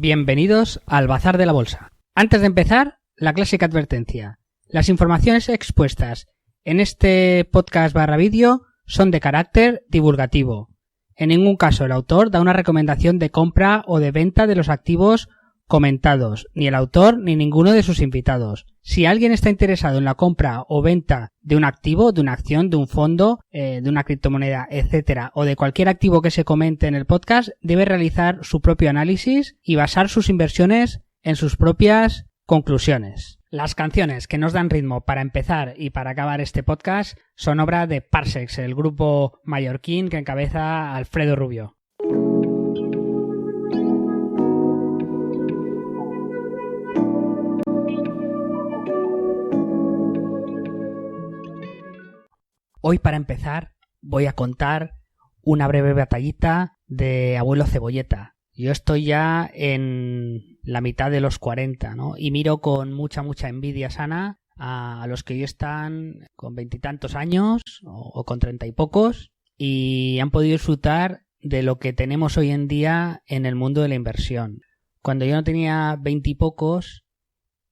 Bienvenidos al Bazar de la Bolsa. Antes de empezar, la clásica advertencia. Las informaciones expuestas en este podcast / vídeo son de carácter divulgativo. En ningún caso el autor da una recomendación de compra o de venta de los activos comentados, ni el autor ni ninguno de sus invitados. Si alguien está interesado en la compra o venta de un activo, de una acción, de un fondo, de una criptomoneda, etcétera, o de cualquier activo que se comente en el podcast, debe realizar su propio análisis y basar sus inversiones en sus propias conclusiones. Las canciones que nos dan ritmo para empezar y para acabar este podcast son obra de Parsecs, el grupo mallorquín que encabeza Alfredo Rubio. Hoy, para empezar, voy a contar una breve batallita de Abuelo Cebolleta. Yo estoy ya en la mitad de los 40, ¿no? Y miro con mucha envidia sana a los que hoy están con 20 y tantos años o con 30 y pocos y han podido disfrutar de lo que tenemos hoy en día en el mundo de la inversión. Cuando yo no tenía 20 y pocos,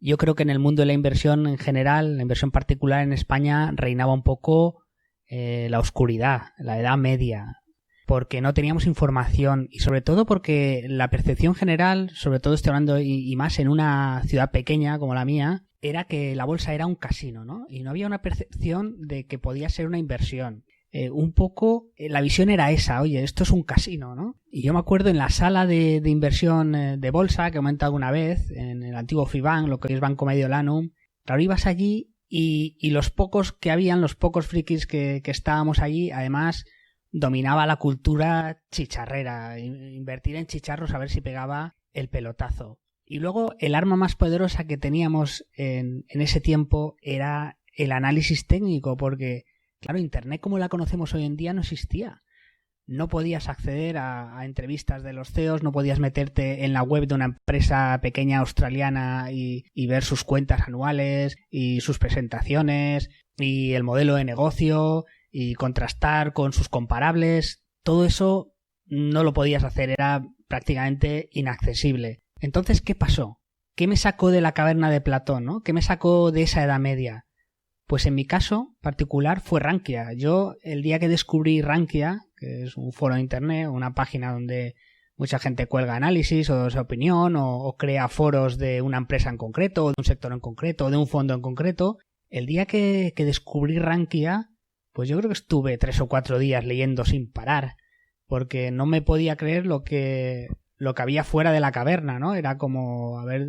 yo creo que en el mundo de la inversión en general, la inversión particular en España, reinaba un poco la oscuridad, la Edad Media, porque no teníamos información y sobre todo porque la percepción general, sobre todo estoy hablando y más en una ciudad pequeña como la mía, era que la bolsa era un casino, ¿no? Y no había una percepción de que podía ser una inversión. Un poco la visión era esa, oye, esto es un casino, ¿no? Y yo me acuerdo en la sala de inversión de bolsa que he comentado alguna vez, en el antiguo Fibank, lo que hoy es Banco Mediolanum, claro, ibas allí y los pocos que habían, los pocos frikis que estábamos allí, además dominaba la cultura chicharrera, invertir en chicharros a ver si pegaba el pelotazo. Y luego el arma más poderosa que teníamos en ese tiempo era el análisis técnico, porque claro, Internet como la conocemos hoy en día no existía. No podías acceder a entrevistas de los CEOs, no podías meterte en la web de una empresa pequeña australiana y ver sus cuentas anuales y sus presentaciones y el modelo de negocio y contrastar con sus comparables. Todo eso no lo podías hacer, era prácticamente inaccesible. Entonces, ¿qué pasó? ¿Qué me sacó de la caverna de Platón, ¿no? ¿Qué me sacó de esa Edad Media? Pues en mi caso particular fue Rankia. Yo, el día que descubrí Rankia, que es un foro de internet, una página donde mucha gente cuelga análisis o su opinión o crea foros de una empresa en concreto o de un sector en concreto o de un fondo en concreto, el día que descubrí Rankia, pues yo creo que estuve 3 o 4 días leyendo sin parar, porque no me podía creer lo que había fuera de la caverna, ¿no? Era como haber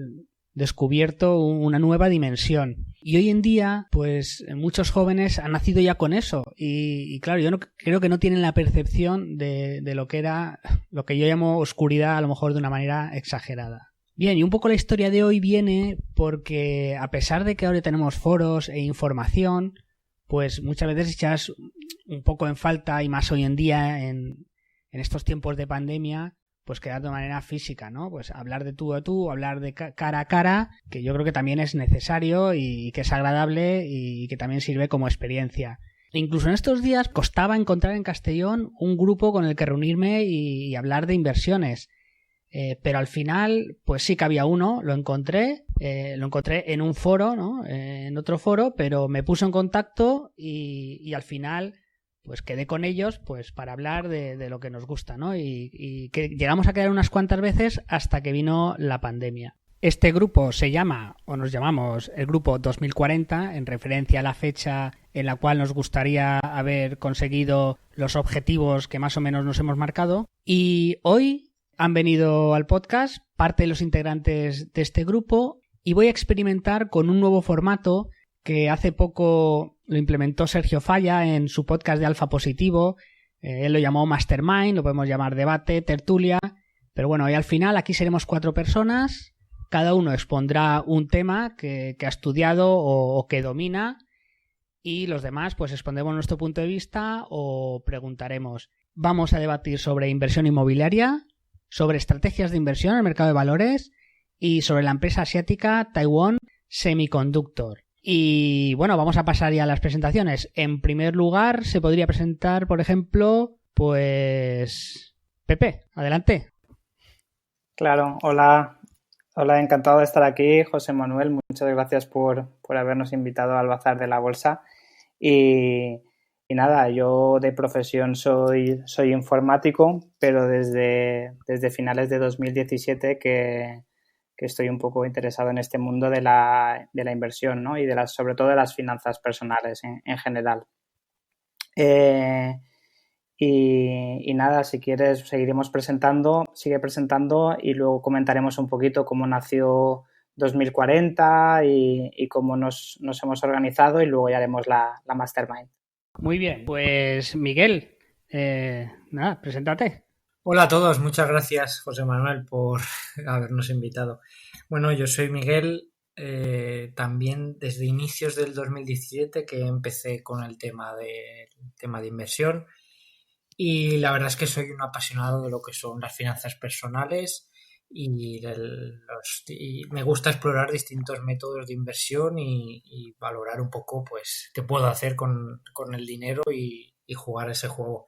descubierto una nueva dimensión. Y hoy en día, pues muchos jóvenes han nacido ya con eso. Y claro, yo creo que no tienen la percepción de lo que era, lo que yo llamo oscuridad, a lo mejor de una manera exagerada. Bien, y un poco la historia de hoy viene porque a pesar de que ahora tenemos foros e información, pues muchas veces echas un poco en falta, y más hoy en día en estos tiempos de pandemia, pues quedar de manera física, ¿no? Pues hablar de tú a tú, hablar de cara a cara, que yo creo que también es necesario y que es agradable y que también sirve como experiencia. E incluso en estos días costaba encontrar en Castellón un grupo con el que reunirme y hablar de inversiones. Pero al final, pues sí que había uno, lo encontré en un foro, ¿no? En otro foro, pero me puso en contacto y al final pues quedé con ellos pues para hablar de lo que nos gusta, ¿no? Y que llegamos a quedar unas cuantas veces hasta que vino la pandemia. Este grupo se llama, o nos llamamos, el Grupo 2040, en referencia a la fecha en la cual nos gustaría haber conseguido los objetivos que más o menos nos hemos marcado. Y hoy han venido al podcast parte de los integrantes de este grupo y voy a experimentar con un nuevo formato que hace poco lo implementó Sergio Falla en su podcast de Alfa Positivo. Él lo llamó Mastermind, lo podemos llamar debate, tertulia. Pero bueno, y al final aquí seremos 4 personas. Cada uno expondrá un tema que ha estudiado o que domina. Y los demás pues expondremos nuestro punto de vista o preguntaremos. Vamos a debatir sobre inversión inmobiliaria, sobre estrategias de inversión en el mercado de valores y sobre la empresa asiática Taiwan Semiconductor. Y bueno, vamos a pasar ya a las presentaciones. En primer lugar, se podría presentar, por ejemplo, pues Pepe, adelante. Claro, hola, hola, encantado de estar aquí, José Manuel. Muchas gracias por habernos invitado al Bazar de la Bolsa. Y, y nada, yo de profesión soy informático, pero desde finales de 2017 que estoy un poco interesado en este mundo de la inversión, ¿no? Y sobre todo de las finanzas personales en general. Eh, y nada, si quieres, sigue presentando y luego comentaremos un poquito cómo nació 2040 y cómo nos hemos organizado y luego ya haremos la mastermind. Muy bien, pues Miguel, nada, preséntate. Hola a todos, muchas gracias José Manuel por habernos invitado. Bueno, yo soy Miguel, también desde inicios del 2017 que empecé con el tema de inversión y la verdad es que soy un apasionado de lo que son las finanzas personales y me gusta explorar distintos métodos de inversión y valorar un poco pues qué puedo hacer con el dinero y jugar ese juego.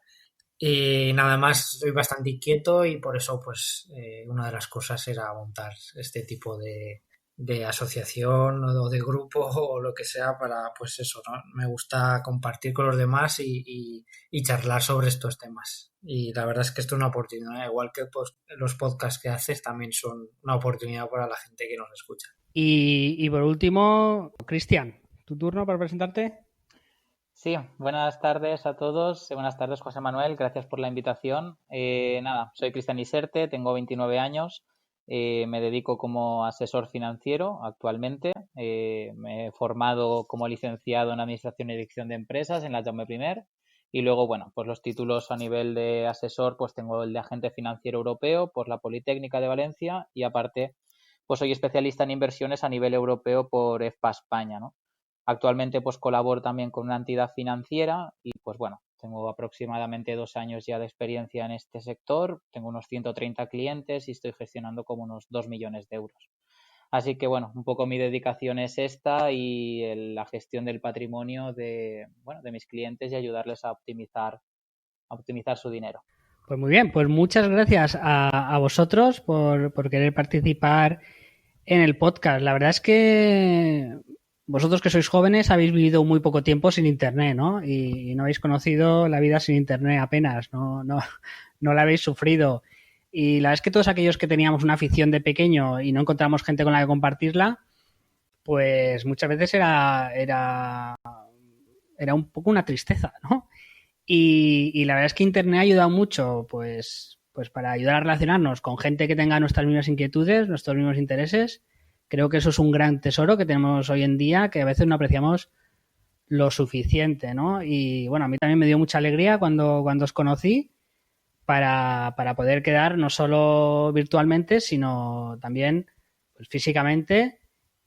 Y nada más, soy bastante inquieto y por eso, pues, una de las cosas era montar este tipo de asociación o de grupo o lo que sea para, pues eso, ¿no? Me gusta compartir con los demás y charlar sobre estos temas. Y la verdad es que esto es una oportunidad, igual que pues, los podcasts que haces también son una oportunidad para la gente que nos escucha. Y por último, Cristian, tu turno para presentarte. Sí, buenas tardes a todos. Buenas tardes, José Manuel. Gracias por la invitación. Nada, soy Cristian Iserte, tengo 29 años. Me dedico como asesor financiero actualmente. Me he formado como licenciado en Administración y Dirección de Empresas en la Jaume I. Y luego, bueno, pues los títulos a nivel de asesor, pues tengo el de agente financiero europeo por la Politécnica de Valencia y aparte, pues soy especialista en inversiones a nivel europeo por EFPA España, ¿no? Actualmente pues colaboro también con una entidad financiera y pues bueno, tengo aproximadamente 2 años ya de experiencia en este sector, tengo unos 130 clientes y estoy gestionando como unos 2 millones de euros. Así que bueno, un poco mi dedicación es esta y la gestión del patrimonio de mis clientes y ayudarles a optimizar su dinero. Pues muy bien, pues muchas gracias a vosotros por querer participar en el podcast. La verdad es que vosotros que sois jóvenes habéis vivido muy poco tiempo sin internet, ¿no? Y no habéis conocido la vida sin internet apenas, no la habéis sufrido. Y la verdad es que todos aquellos que teníamos una afición de pequeño y no encontramos gente con la que compartirla, pues muchas veces era un poco una tristeza, ¿no? Y la verdad es que internet ha ayudado mucho, pues para ayudar a relacionarnos con gente que tenga nuestras mismas inquietudes, nuestros mismos intereses. Creo que eso es un gran tesoro que tenemos hoy en día, que a veces no apreciamos lo suficiente, ¿no? Y bueno, a mí también me dio mucha alegría cuando os conocí para poder quedar no solo virtualmente, sino también pues, físicamente.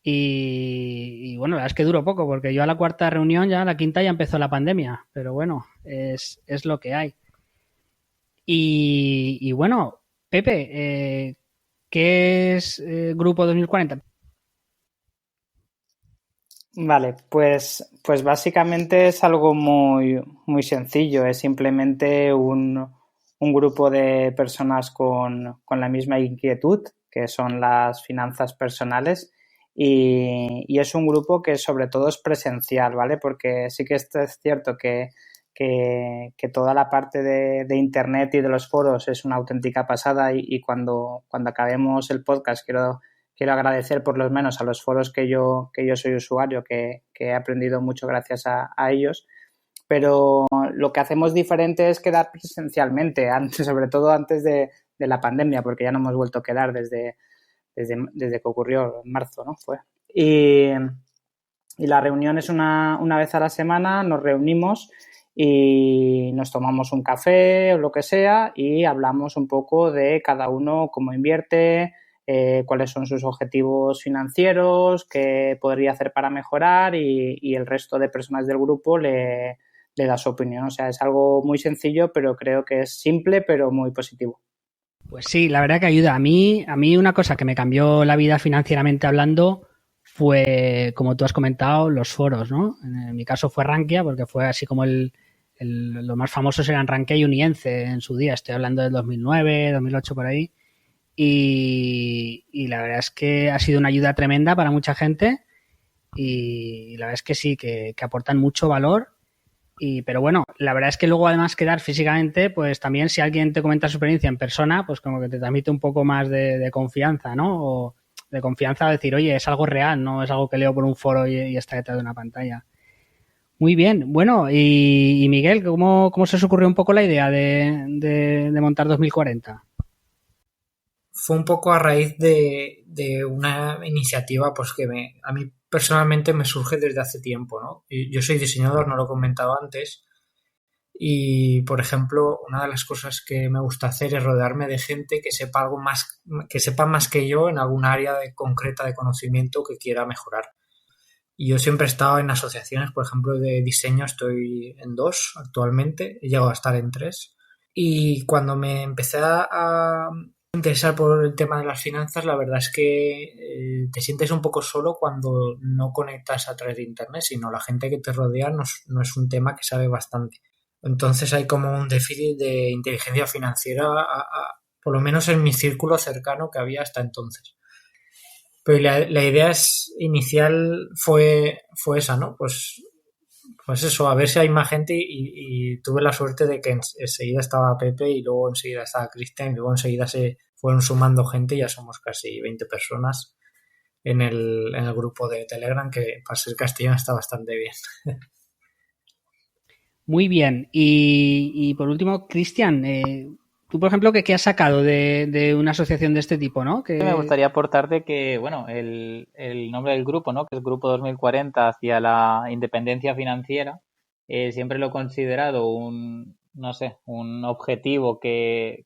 Y bueno, la verdad es que duró poco, porque yo a la cuarta reunión, ya a la quinta ya empezó la pandemia, pero bueno, es lo que hay. Y bueno, Pepe, ¿qué es Grupo 2040? Vale, pues básicamente es algo muy sencillo, es simplemente un grupo de personas con la misma inquietud, que son las finanzas personales, y es un grupo que sobre todo es presencial, ¿vale? Porque sí que es cierto que toda la parte de Internet y de los foros es una auténtica pasada y cuando acabemos el podcast quiero agradecer por lo menos a los foros que yo soy usuario, que he aprendido mucho gracias a ellos. Pero lo que hacemos diferente es quedar presencialmente, sobre todo antes de la pandemia, porque ya no hemos vuelto a quedar desde que ocurrió en marzo, ¿no? Y la reunión es una vez a la semana, nos reunimos y nos tomamos un café o lo que sea y hablamos un poco de cada uno cómo invierte, cuáles son sus objetivos financieros, qué podría hacer para mejorar y el resto de personas del grupo le da su opinión. O sea, es algo muy sencillo, pero creo que es simple, pero muy positivo. Pues sí, la verdad que ayuda. A mí una cosa que me cambió la vida financieramente hablando fue, como tú has comentado, los foros, ¿no? En mi caso fue Rankia, porque fue así como los más famosos eran Rankia y Unience en su día. Estoy hablando del 2009, 2008 por ahí. y la verdad es que ha sido una ayuda tremenda para mucha gente y la verdad es que sí, que aportan mucho valor. Pero bueno, la verdad es que luego además quedar físicamente, pues también si alguien te comenta su experiencia en persona, pues como que te transmite un poco más de confianza, ¿no? O de confianza a decir, oye, es algo real, no es algo que leo por un foro y está detrás de una pantalla. Muy bien, bueno, y Miguel, ¿cómo se os ocurrió un poco la idea de montar 2040? Fue un poco a raíz de una iniciativa pues a mí personalmente me surge desde hace tiempo, ¿no? Y yo soy diseñador, no lo he comentado antes, y por ejemplo, una de las cosas que me gusta hacer es rodearme de gente que sepa algo más, que sepa más que yo en algún área concreta de conocimiento que quiera mejorar. Y yo siempre he estado en asociaciones, por ejemplo, de diseño, estoy en 2 actualmente, he llegado a estar en 3. Y cuando me empecé a interesar por el tema de las finanzas, la verdad es que te sientes un poco solo cuando no conectas a través de internet, sino la gente que te rodea no es un tema que sabe bastante. Entonces hay como un déficit de inteligencia financiera, por lo menos en mi círculo cercano que había hasta entonces. Pero la idea inicial fue esa, ¿no? Pues eso, a ver si hay más gente y tuve la suerte de que enseguida estaba Pepe y luego enseguida estaba Cristian y luego enseguida se fueron sumando gente y ya somos casi 20 personas en el grupo de Telegram, que para ser castellano está bastante bien. Muy bien, y por último, Cristian, tú por ejemplo, ¿qué has sacado de una asociación de este tipo, ¿no? Me gustaría aportarte que, bueno, el nombre del grupo, ¿no? Que es Grupo 2040 hacia la independencia financiera, siempre lo he considerado no sé, un objetivo que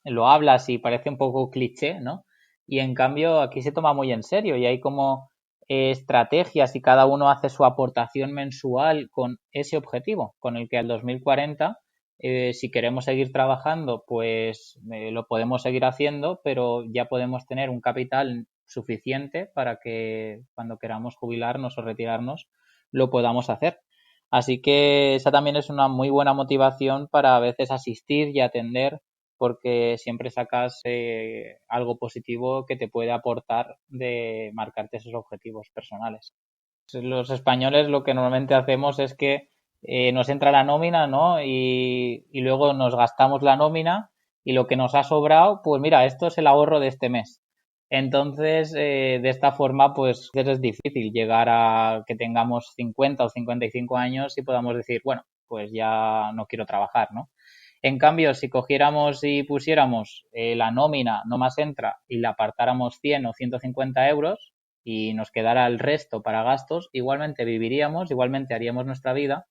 lo hablas y parece un poco cliché, ¿no? Y en cambio aquí se toma muy en serio y hay como estrategias y cada uno hace su aportación mensual con ese objetivo, con el que al 2040 si queremos seguir trabajando, pues lo podemos seguir haciendo, pero ya podemos tener un capital suficiente para que cuando queramos jubilarnos o retirarnos lo podamos hacer. Así que esa también es una muy buena motivación para a veces asistir y atender, porque siempre sacas algo positivo que te puede aportar de marcarte esos objetivos personales. Los españoles lo que normalmente hacemos es que nos entra la nómina, ¿no? Y luego nos gastamos la nómina y lo que nos ha sobrado, pues mira, esto es el ahorro de este mes. Entonces, de esta forma, pues es difícil llegar a que tengamos 50 o 55 años y podamos decir, bueno, pues ya no quiero trabajar, ¿no? En cambio, si cogiéramos y pusiéramos la nómina no más entra y la apartáramos 100 o 150 euros y nos quedara el resto para gastos, igualmente viviríamos, igualmente haríamos nuestra vida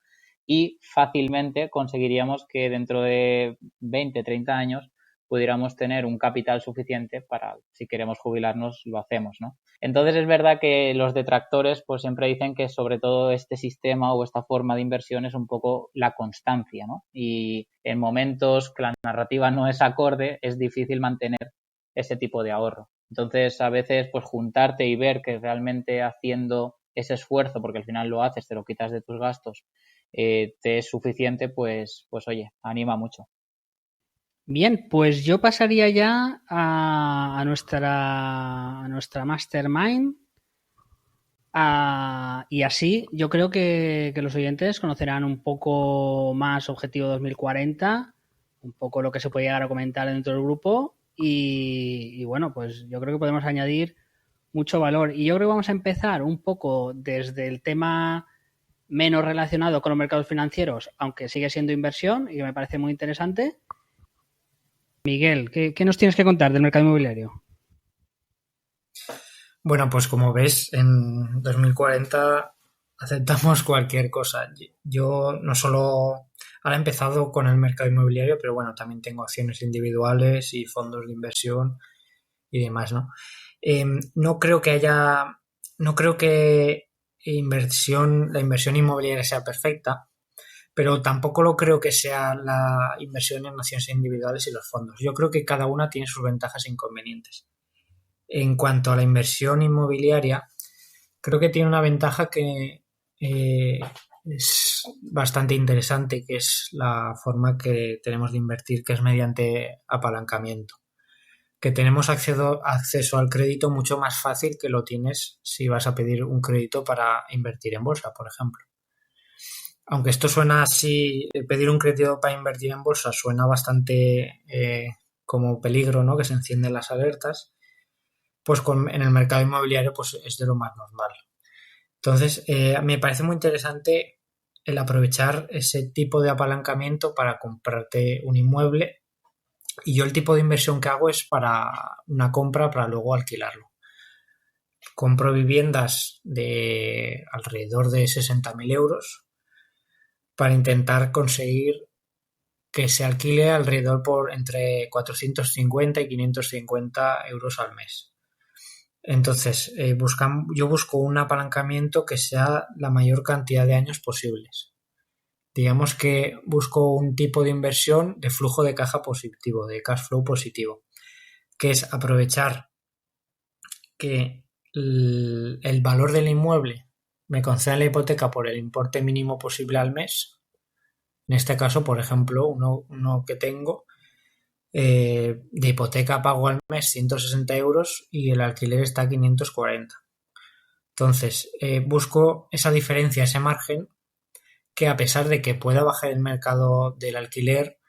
y fácilmente conseguiríamos que dentro de 20, 30 años pudiéramos tener un capital suficiente para, si queremos jubilarnos, lo hacemos, ¿no? Entonces es verdad que los detractores pues siempre dicen que sobre todo este sistema o esta forma de inversión es un poco la constancia, ¿no? Y en momentos que la narrativa no es acorde, es difícil mantener ese tipo de ahorro. Entonces, a veces, pues juntarte y ver que realmente haciendo ese esfuerzo, porque al final lo haces, te lo quitas de tus gastos, te es suficiente, pues oye, anima mucho. Bien, pues yo pasaría ya a nuestra mastermind y así yo creo que los oyentes conocerán un poco más Objetivo 2040, un poco lo que se puede llegar a comentar dentro del grupo y bueno, pues yo creo que podemos añadir mucho valor. Y yo creo que vamos a empezar un poco desde el tema menos relacionado con los mercados financieros, aunque sigue siendo inversión y que me parece muy interesante. Miguel, ¿qué nos tienes que contar del mercado inmobiliario? Bueno, pues como ves, en 2040 aceptamos cualquier cosa. Yo no solo ahora he empezado con el mercado inmobiliario, pero bueno, también tengo acciones individuales y fondos de inversión y demás, ¿no? No creo que la inversión inmobiliaria sea perfecta, pero tampoco lo creo que sea la inversión en acciones individuales y los fondos. Yo creo que cada una tiene sus ventajas e inconvenientes. En cuanto a la inversión inmobiliaria, creo que tiene una ventaja que es bastante interesante, que es la forma que tenemos de invertir, que es mediante apalancamiento. que tenemos acceso al crédito mucho más fácil que lo tienes si vas a pedir un crédito para invertir en bolsa, por ejemplo. Aunque esto suena así, pedir un crédito para invertir en bolsa suena bastante como peligro, ¿no? Que se encienden las alertas, pues en el mercado inmobiliario pues es de lo más normal. Entonces, me parece muy interesante el aprovechar ese tipo de apalancamiento para comprarte un inmueble, y yo el tipo de inversión que hago es para una compra para luego alquilarlo. Compro viviendas de alrededor de 60.000 euros para intentar conseguir que se alquile alrededor por entre 450 y 550 euros al mes. Entonces, yo busco un apalancamiento que sea la mayor cantidad de años posibles. Digamos que busco un tipo de inversión de flujo de caja positivo, de cash flow positivo, que es aprovechar que el valor del inmueble me conceda la hipoteca por el importe mínimo posible al mes. En este caso, por ejemplo, uno que tengo, de hipoteca pago al mes 160 euros y el alquiler está a 540. Entonces, busco esa diferencia, ese margen, que a pesar de que pueda bajar el mercado del alquiler,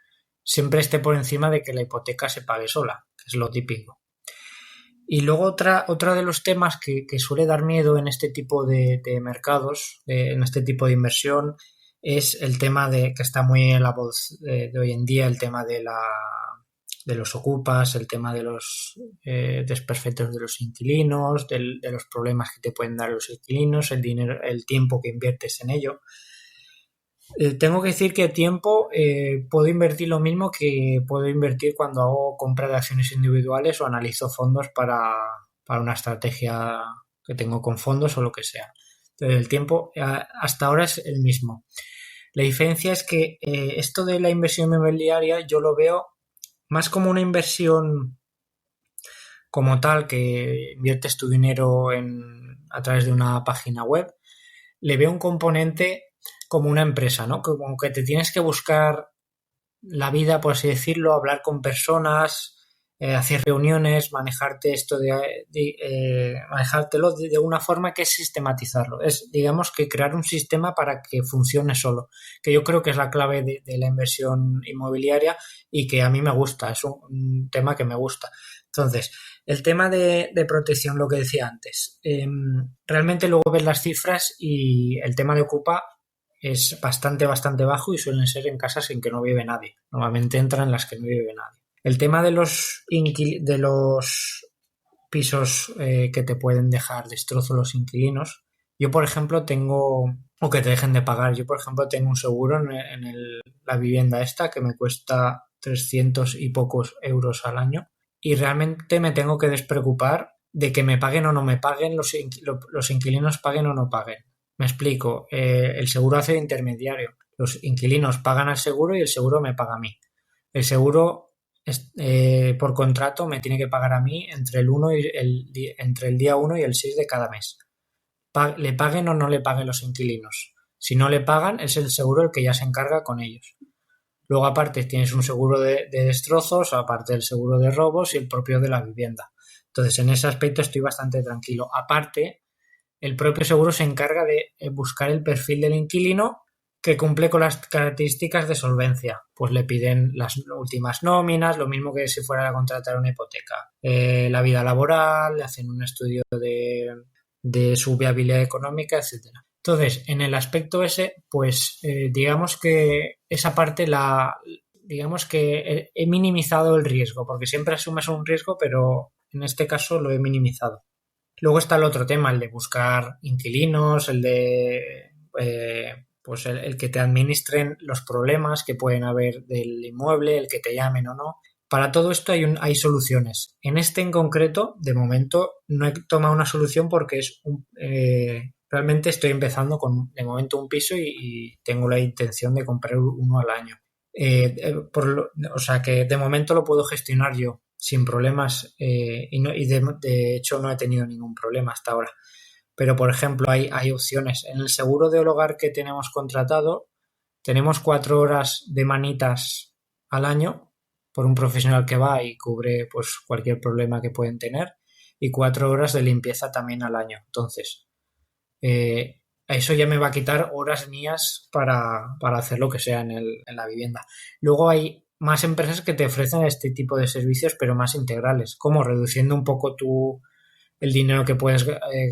siempre esté por encima de que la hipoteca se pague sola, que es lo típico. Y luego otra de los temas que suele dar miedo en este tipo de mercados, en este tipo de inversión, es el tema que está muy en la voz de hoy en día, el tema de los ocupas, el tema de los desperfectos de los inquilinos, de los problemas que te pueden dar los inquilinos, el dinero, el tiempo que inviertes en ello. Tengo que decir que tiempo puedo invertir lo mismo que puedo invertir cuando hago compra de acciones individuales o analizo fondos para una estrategia que tengo con fondos o lo que sea. Entonces, el tiempo hasta ahora es el mismo. La diferencia es que esto de la inversión inmobiliaria yo lo veo más como una inversión como tal, que inviertes tu dinero a través de una página web. Le veo un componente como una empresa, ¿no? Como que te tienes que buscar la vida, por así decirlo, hablar con personas, hacer reuniones, manejártelo de una forma que es sistematizarlo. Es, digamos, que crear un sistema para que funcione solo, que yo creo que es la clave de la inversión inmobiliaria y que a mí me gusta, es un tema que me gusta. Entonces, el tema de protección, lo que decía antes, realmente luego ves las cifras y el tema de Ocupa es bastante bajo y suelen ser en casas en que no vive nadie. Normalmente entran en las que no vive nadie. El tema de los pisos que te pueden dejar destrozos los inquilinos, yo por ejemplo o que te dejen de pagar, yo por ejemplo tengo un seguro en la vivienda esta que me cuesta 300 y pocos euros al año, y realmente me tengo que despreocupar de que me paguen o no me paguen, los inquilinos paguen o no paguen. Me explico, el seguro hace de intermediario. Los inquilinos pagan al seguro y el seguro me paga a mí. El seguro, por contrato, me tiene que pagar a mí entre el día 1 y el 6 de cada mes. Le paguen o no le paguen los inquilinos. Si no le pagan, es el seguro el que ya se encarga con ellos. Luego, aparte, tienes un seguro de destrozos, aparte del seguro de robos y el propio de la vivienda. Entonces, en ese aspecto estoy bastante tranquilo. Aparte, el propio seguro se encarga de buscar el perfil del inquilino que cumple con las características de solvencia. Pues le piden las últimas nóminas, lo mismo que si fuera a contratar una hipoteca. La vida laboral, le hacen un estudio de su viabilidad económica, etcétera. Entonces, en el aspecto ese, pues digamos que esa parte digamos que he minimizado el riesgo, porque siempre asumes un riesgo, pero en este caso lo he minimizado. Luego está el otro tema, el de buscar inquilinos, el de pues el que te administren los problemas que pueden haber del inmueble, el que te llamen o no. Para todo esto hay soluciones. En este en concreto, de momento, no he tomado una solución porque realmente estoy empezando de momento un piso y tengo la intención de comprar uno al año. O sea que de momento lo puedo gestionar yo sin problemas, y de hecho no he tenido ningún problema hasta ahora. Pero, por ejemplo, hay opciones. En el seguro de hogar que tenemos contratado, tenemos 4 horas de manitas al año por un profesional que va y cubre pues cualquier problema que pueden tener, y 4 horas de limpieza también al año. Entonces, eso ya me va a quitar horas mías para hacer lo que sea en la vivienda. Luego hay más empresas que te ofrecen este tipo de servicios, pero más integrales, como reduciendo un poco el dinero que puedes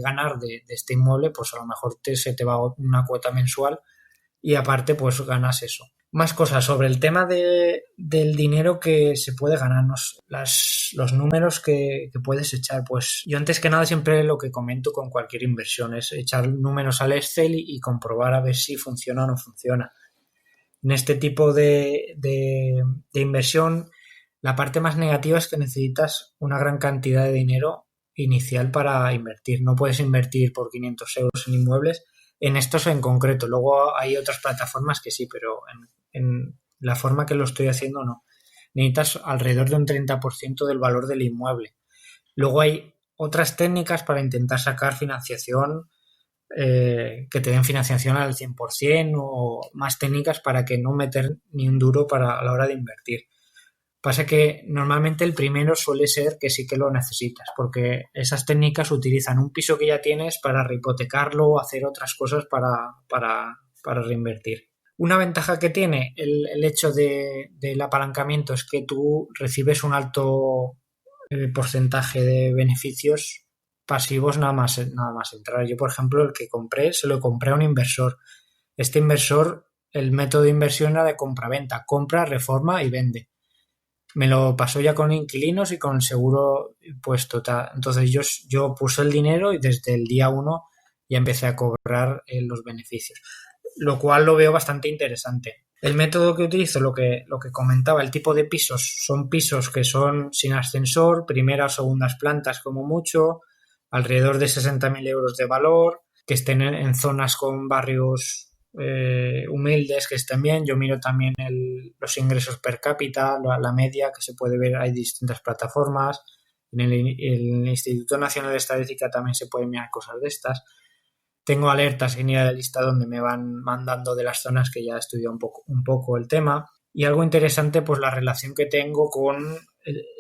ganar de este inmueble, pues a lo mejor se te va una cuota mensual y aparte pues ganas eso. Más cosas sobre el tema del dinero que se puede ganarnos, los números que puedes echar. Pues yo antes que nada siempre lo que comento con cualquier inversión es echar números al Excel y comprobar a ver si funciona o no funciona. En este tipo de inversión, la parte más negativa es que necesitas una gran cantidad de dinero inicial para invertir. No puedes invertir por 500 euros en inmuebles, en estos en concreto. Luego hay otras plataformas que sí, pero en la forma que lo estoy haciendo no. Necesitas alrededor de un 30% del valor del inmueble. Luego hay otras técnicas para intentar sacar financiación, que te den financiación al 100% o más técnicas para que no meter ni un duro a la hora de invertir. Pasa que normalmente el primero suele ser que sí que lo necesitas, porque esas técnicas utilizan un piso que ya tienes para rehipotecarlo o hacer otras cosas para reinvertir. Una ventaja que tiene el hecho del apalancamiento es que tú recibes un alto porcentaje de beneficios pasivos nada más entrar. Yo, por ejemplo, el que compré, se lo compré a un inversor. Este inversor, el método de inversión era de compra-venta, compra, reforma y vende. Me lo pasó ya con inquilinos y con seguro puesto. Entonces yo puse el dinero y desde el día 1 ya empecé a cobrar los beneficios, lo cual lo veo bastante interesante. El método que utilizo, lo que comentaba, el tipo de pisos, son pisos que son sin ascensor, primeras o segundas plantas como mucho, alrededor de 60.000 euros de valor, que estén en zonas con barrios humildes, que estén bien. Yo miro también los ingresos per cápita, la media que se puede ver, hay distintas plataformas. En el Instituto Nacional de Estadística también se pueden mirar cosas de estas. Tengo alertas en Idealista donde me van mandando de las zonas que ya estudio un poco el tema. Y algo interesante, pues la relación que tengo con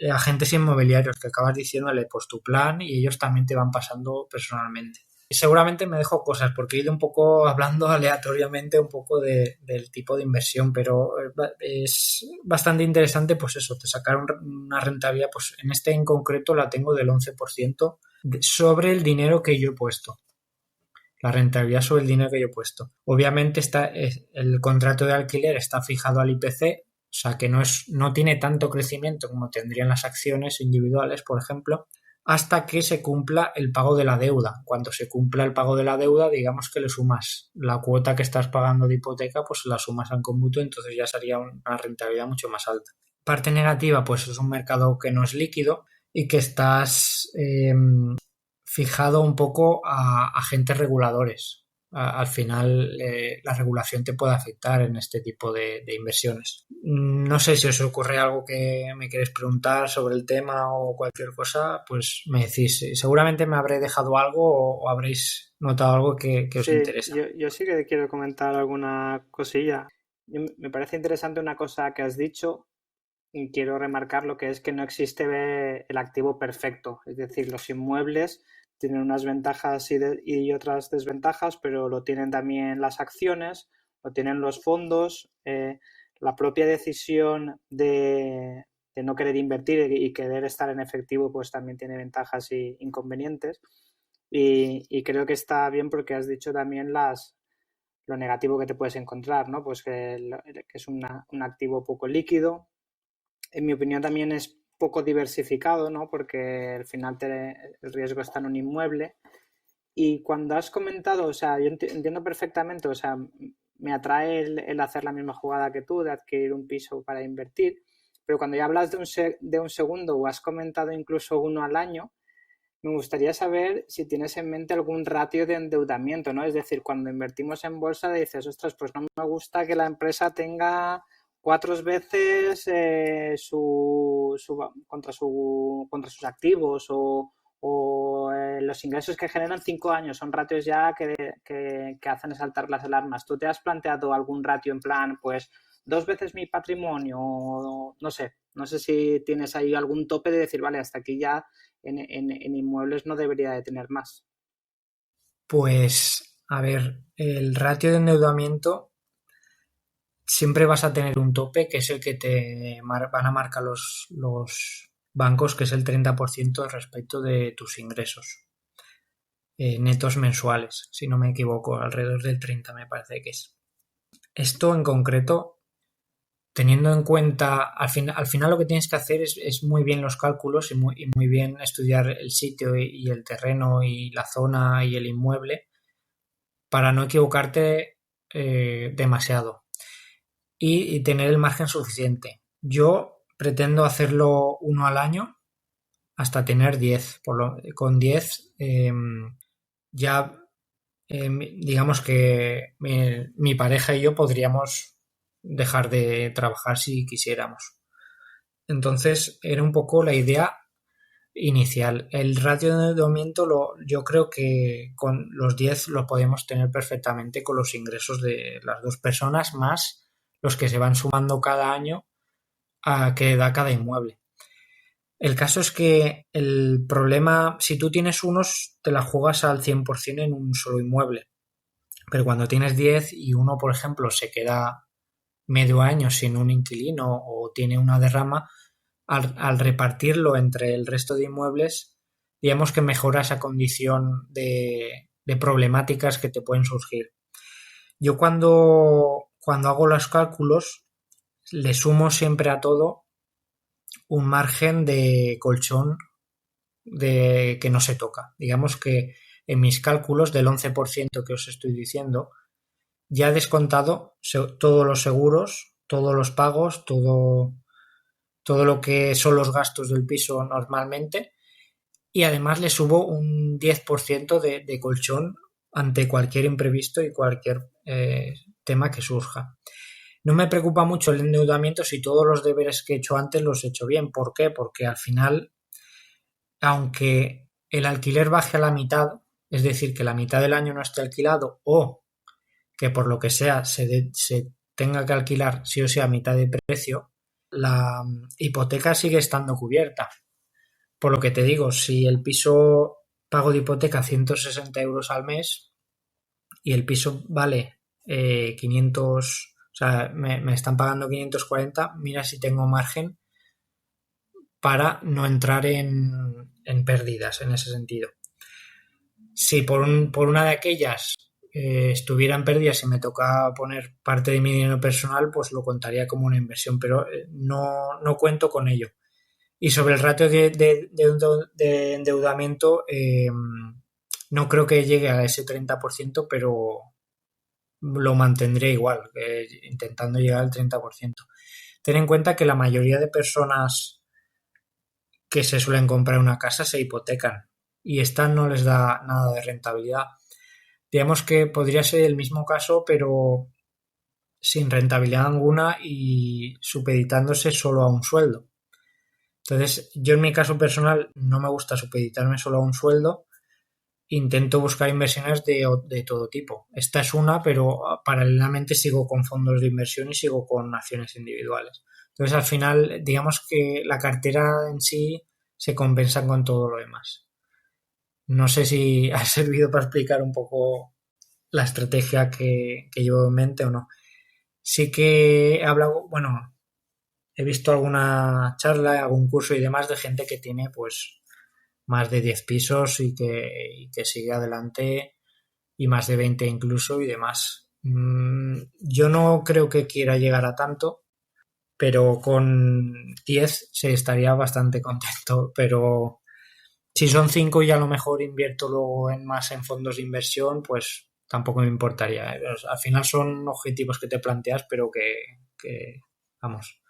agentes inmobiliarios, que acabas diciéndole pues tu plan y ellos también te van pasando personalmente. Y seguramente me dejo cosas porque he ido un poco hablando aleatoriamente un poco del tipo de inversión, pero es bastante interesante, pues eso, te sacar una rentabilidad, pues en este en concreto la tengo del 11% sobre el dinero que yo he puesto. La rentabilidad sobre el dinero que yo he puesto. Obviamente el contrato de alquiler está fijado al IPC, o sea que no tiene tanto crecimiento como tendrían las acciones individuales, por ejemplo, hasta que se cumpla el pago de la deuda. Cuando se cumpla el pago de la deuda, digamos que le sumas la cuota que estás pagando de hipoteca, pues la sumas al cómputo, entonces ya sería una rentabilidad mucho más alta. Parte negativa, pues es un mercado que no es líquido y que estás fijado un poco a agentes reguladores. Al final la regulación te puede afectar en este tipo de inversiones. No sé si os ocurre algo que me queréis preguntar sobre el tema o cualquier cosa, pues me decís. Seguramente me habré dejado algo o habréis notado algo que os interesa. Yo sí que quiero comentar alguna cosilla. Me parece interesante una cosa que has dicho y quiero remarcar lo que es que no existe el activo perfecto. Es decir, los inmuebles tienen unas ventajas y otras desventajas, pero lo tienen también las acciones, lo tienen los fondos, la propia decisión de no querer invertir y querer estar en efectivo, pues también tiene ventajas e inconvenientes. Y creo que está bien porque has dicho también lo negativo que te puedes encontrar, ¿no? Pues que es un activo poco líquido. En mi opinión también es poco diversificado, ¿no? Porque al final el riesgo está en un inmueble. Y cuando has comentado, o sea, yo entiendo perfectamente, o sea, me atrae el hacer la misma jugada que tú, de adquirir un piso para invertir, pero cuando ya hablas de un segundo o has comentado incluso uno al año, me gustaría saber si tienes en mente algún ratio de endeudamiento, ¿no? Es decir, cuando invertimos en bolsa dices, ostras, pues no me gusta que la empresa tenga 4 veces contra sus activos o los ingresos que generan 5 años. Son ratios ya que hacen saltar las alarmas. ¿Tú te has planteado algún ratio en plan, pues 2 veces mi patrimonio, o no sé si tienes ahí algún tope de decir, vale, hasta aquí ya en inmuebles no debería de tener más. Pues, a ver, el ratio de endeudamiento siempre vas a tener un tope que es el que te van a marcar los bancos, que es el 30% respecto de tus ingresos netos mensuales, si no me equivoco, alrededor del 30 me parece que es. Esto en concreto, teniendo en cuenta, al final lo que tienes que hacer es muy bien los cálculos y muy bien estudiar el sitio y el terreno y la zona y el inmueble para no equivocarte demasiado y tener el margen suficiente. Yo pretendo hacerlo uno al año hasta tener 10. Con 10 ya digamos que mi pareja y yo podríamos dejar de trabajar si quisiéramos. Entonces era un poco la idea inicial. El ratio de endeudamiento yo creo que con los 10 lo podemos tener perfectamente con los ingresos de las dos personas más los que se van sumando cada año a que da cada inmueble. El caso es que el problema, si tú tienes unos, te la juegas al 100% en un solo inmueble. Pero cuando tienes 10 y uno, por ejemplo, se queda medio año sin un inquilino o tiene una derrama, al repartirlo entre el resto de inmuebles, digamos que mejora esa condición de problemáticas que te pueden surgir. Yo cuando hago los cálculos, le sumo siempre a todo un margen de colchón de que no se toca. Digamos que en mis cálculos del 11% que os estoy diciendo, ya he descontado todos los seguros, todos los pagos, todo lo que son los gastos del piso normalmente, y además le subo un 10% de colchón ante cualquier imprevisto y cualquier tema que surja. No me preocupa mucho el endeudamiento si todos los deberes que he hecho antes los he hecho bien. ¿Por qué? Porque al final, aunque el alquiler baje a la mitad, es decir, que la mitad del año no esté alquilado o que por lo que sea se tenga que alquilar sí o sí a mitad de precio, la hipoteca sigue estando cubierta. Por lo que te digo, si el piso pago de hipoteca 160 euros al mes y el piso vale 500, o sea, me están pagando 540, mira si tengo margen para no entrar en pérdidas en ese sentido. Si por una de aquellas estuviera en pérdidas y me toca poner parte de mi dinero personal, pues lo contaría como una inversión, pero no cuento con ello. Y sobre el ratio de endeudamiento, no creo que llegue a ese 30%, pero lo mantendré igual, intentando llegar al 30%. Ten en cuenta que la mayoría de personas que se suelen comprar una casa se hipotecan y esta no les da nada de rentabilidad. Digamos que podría ser el mismo caso, pero sin rentabilidad alguna y supeditándose solo a un sueldo. Entonces, yo en mi caso personal no me gusta supeditarme solo a un sueldo. Intento buscar inversiones de todo tipo. Esta es una, pero paralelamente sigo con fondos de inversión y sigo con acciones individuales. Entonces, al final, digamos que la cartera en sí se compensa con todo lo demás. No sé si ha servido para explicar un poco la estrategia que llevo en mente o no. Sí que he hablado, bueno, he visto alguna charla, algún curso y demás de gente que tiene pues más de 10 pisos y que sigue adelante y más de 20 incluso y demás. Yo no creo que quiera llegar a tanto, pero con 10 se estaría bastante contento, pero si son 5 y a lo mejor invierto luego más en fondos de inversión, pues tampoco me importaría. Al final son objetivos que te planteas, pero que vamos.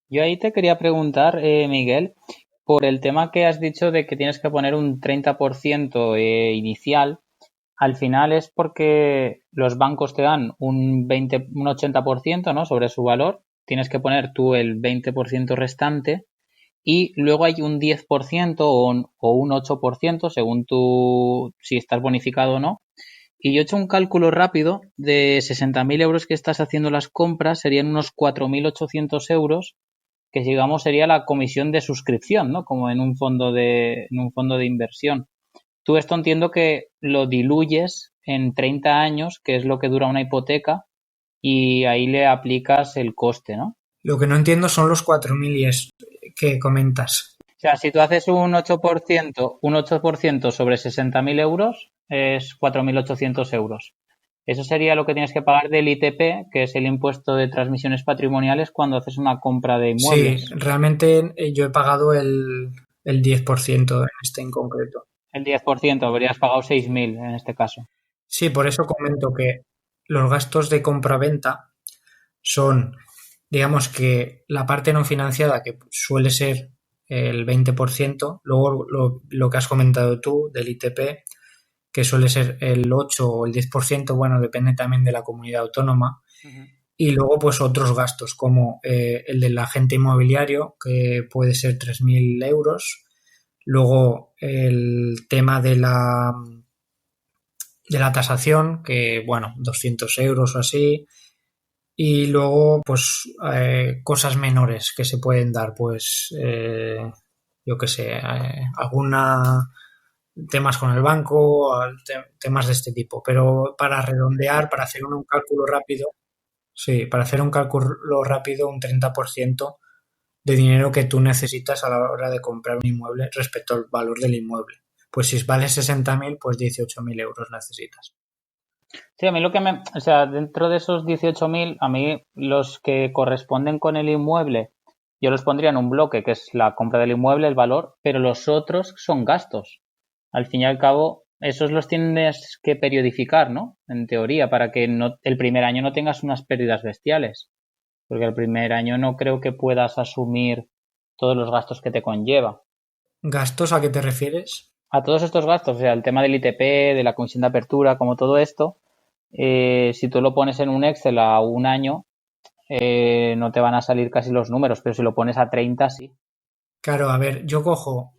Yo ahí te quería preguntar, Miguel, por el tema que has dicho de que tienes que poner un 30% inicial. Al final es porque los bancos te dan un 80%, ¿no?, sobre su valor. Tienes que poner tú el 20% restante y luego hay un 10% o un 8%, según tú, si estás bonificado o no, Y yo he hecho un cálculo rápido de 60.000 euros que estás haciendo las compras, serían unos 4.800 euros, que digamos sería la comisión de suscripción, ¿no? Como en un fondo de inversión. Tú esto entiendo que lo diluyes en 30 años, que es lo que dura una hipoteca, y ahí le aplicas el coste, ¿no? Lo que no entiendo son los 4.000 que comentas. O sea, si tú haces un 8% sobre 60.000 euros, es 4.800 euros. Eso sería lo que tienes que pagar del ITP, que es el impuesto de transmisiones patrimoniales, cuando haces una compra de inmuebles. Sí, realmente yo he pagado el 10% en este en concreto. El 10%, habrías pagado 6.000 en este caso. Sí, por eso comento que los gastos de compra-venta son, digamos que la parte no financiada, que suele ser el 20%, luego lo que has comentado tú del ITP, que suele ser el 8 o el 10%, bueno, depende también de la comunidad autónoma, y luego pues otros gastos como el del agente inmobiliario, que puede ser 3.000 euros, luego el tema de la tasación, que bueno, 200 euros o así, y luego pues cosas menores que se pueden dar, pues yo qué sé, alguna temas con el banco, temas de este tipo, pero para redondear, para hacer un cálculo rápido, sí, para hacer un cálculo rápido, un 30% de dinero que tú necesitas a la hora de comprar un inmueble respecto al valor del inmueble. Pues si vale 60.000, pues 18.000 euros necesitas. Sí, a mí o sea, dentro de esos 18.000, a mí los que corresponden con el inmueble, yo los pondría en un bloque, que es la compra del inmueble, el valor, pero los otros son gastos. Al fin y al cabo, esos los tienes que periodificar, ¿no? En teoría, para que el primer año no tengas unas pérdidas bestiales. Porque el primer año no creo que puedas asumir todos los gastos que te conlleva. ¿Gastos a qué te refieres? A todos estos gastos, o sea, el tema del ITP, de la comisión de apertura, como todo esto, si tú lo pones en un Excel a un año, no te van a salir casi los números, pero si lo pones a 30, sí. Claro, a ver, yo cojo,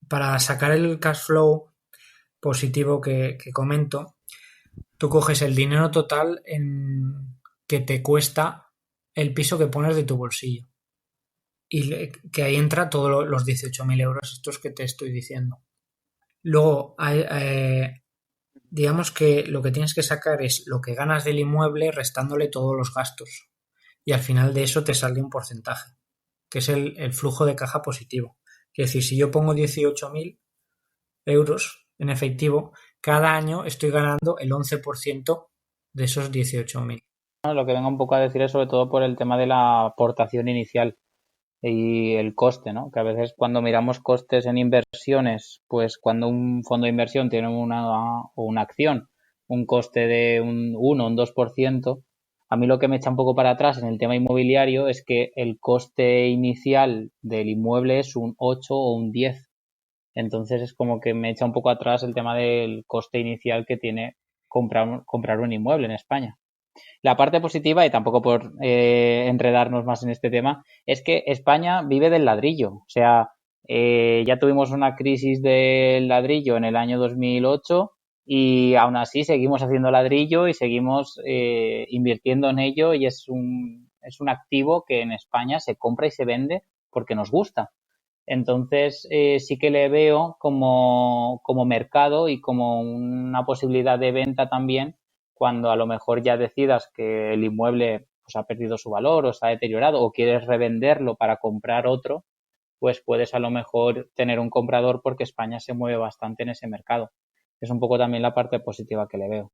para sacar el cash flow positivo que comento, tú coges el dinero total que te cuesta el piso que pones de tu bolsillo. Y que ahí entra todos los 18.000 euros estos que te estoy diciendo. Luego, digamos que lo que tienes que sacar es lo que ganas del inmueble restándole todos los gastos. Y al final de eso te sale un porcentaje, que es el flujo de caja positivo. Es decir, si yo pongo 18.000 euros en efectivo, cada año estoy ganando el 11% de esos 18.000. Lo que vengo un poco a decir es sobre todo por el tema de la aportación inicial y el coste, ¿no? Que a veces cuando miramos costes en inversiones, pues cuando un fondo de inversión tiene una acción, un coste de un 1 o un 2%, a mí lo que me echa un poco para atrás en el tema inmobiliario es que el coste inicial del inmueble es un 8 o un 10. Entonces es como que me echa un poco atrás el tema del coste inicial que tiene comprar un inmueble en España. La parte positiva, y tampoco por enredarnos más en este tema, es que España vive del ladrillo. O sea, ya tuvimos una crisis del ladrillo en el año 2008 y aún así seguimos haciendo ladrillo y seguimos invirtiendo en ello y es un activo que en España se compra y se vende porque nos gusta. Entonces sí que le veo como mercado y como una posibilidad de venta también cuando a lo mejor ya decidas que el inmueble pues, ha perdido su valor o se ha deteriorado o quieres revenderlo para comprar otro, pues puedes a lo mejor tener un comprador porque España se mueve bastante en ese mercado. Es un poco también la parte positiva que le veo.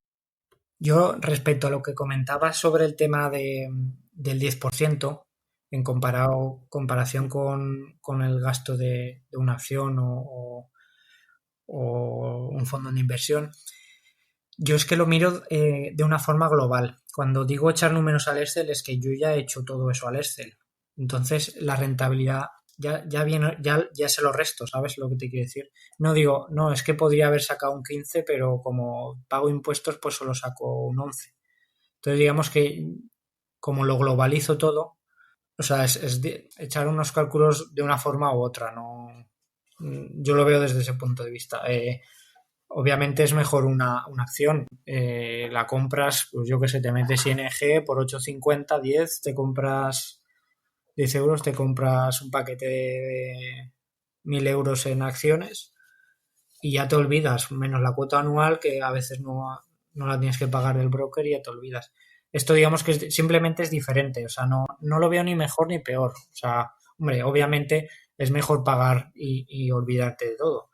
Yo, respecto a lo que comentabas sobre el tema del 10%, en comparación con el gasto de una acción o un fondo de inversión, yo es que lo miro de una forma global. Cuando digo echar números al Excel es que yo ya he hecho todo eso al Excel. Entonces la rentabilidad ya viene, ya se lo resto, ¿sabes lo que te quiero decir? No digo, no, es que podría haber sacado un 15, pero como pago impuestos, pues solo saco un 11. Entonces digamos que como lo globalizo todo, o sea, es echar unos cálculos de una forma u otra, no. Yo lo veo desde ese punto de vista. obviamente es mejor una acción. La compras, pues yo que sé, te metes ING por 8,50, 10, te compras 10 euros, te compras un paquete de 1.000 euros en acciones y ya te olvidas, menos la cuota anual que a veces no la tienes que pagar del broker y ya te olvidas. Esto digamos que simplemente es diferente, o sea, no lo veo ni mejor ni peor. O sea, hombre, obviamente es mejor pagar y olvidarte de todo.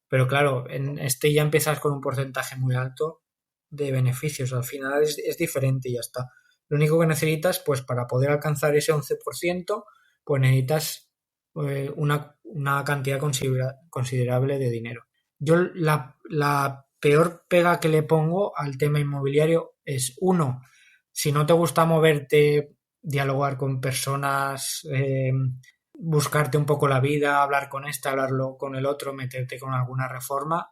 Pero claro, en este ya empiezas con un porcentaje muy alto de beneficios. Al final es diferente y ya está. Lo único que necesitas, pues para poder alcanzar ese 11%, pues necesitas una cantidad considerable de dinero. Yo la peor pega que le pongo al tema inmobiliario es, uno, si no te gusta moverte, dialogar con personas, buscarte un poco la vida, hablar con este, hablarlo con el otro, meterte con alguna reforma,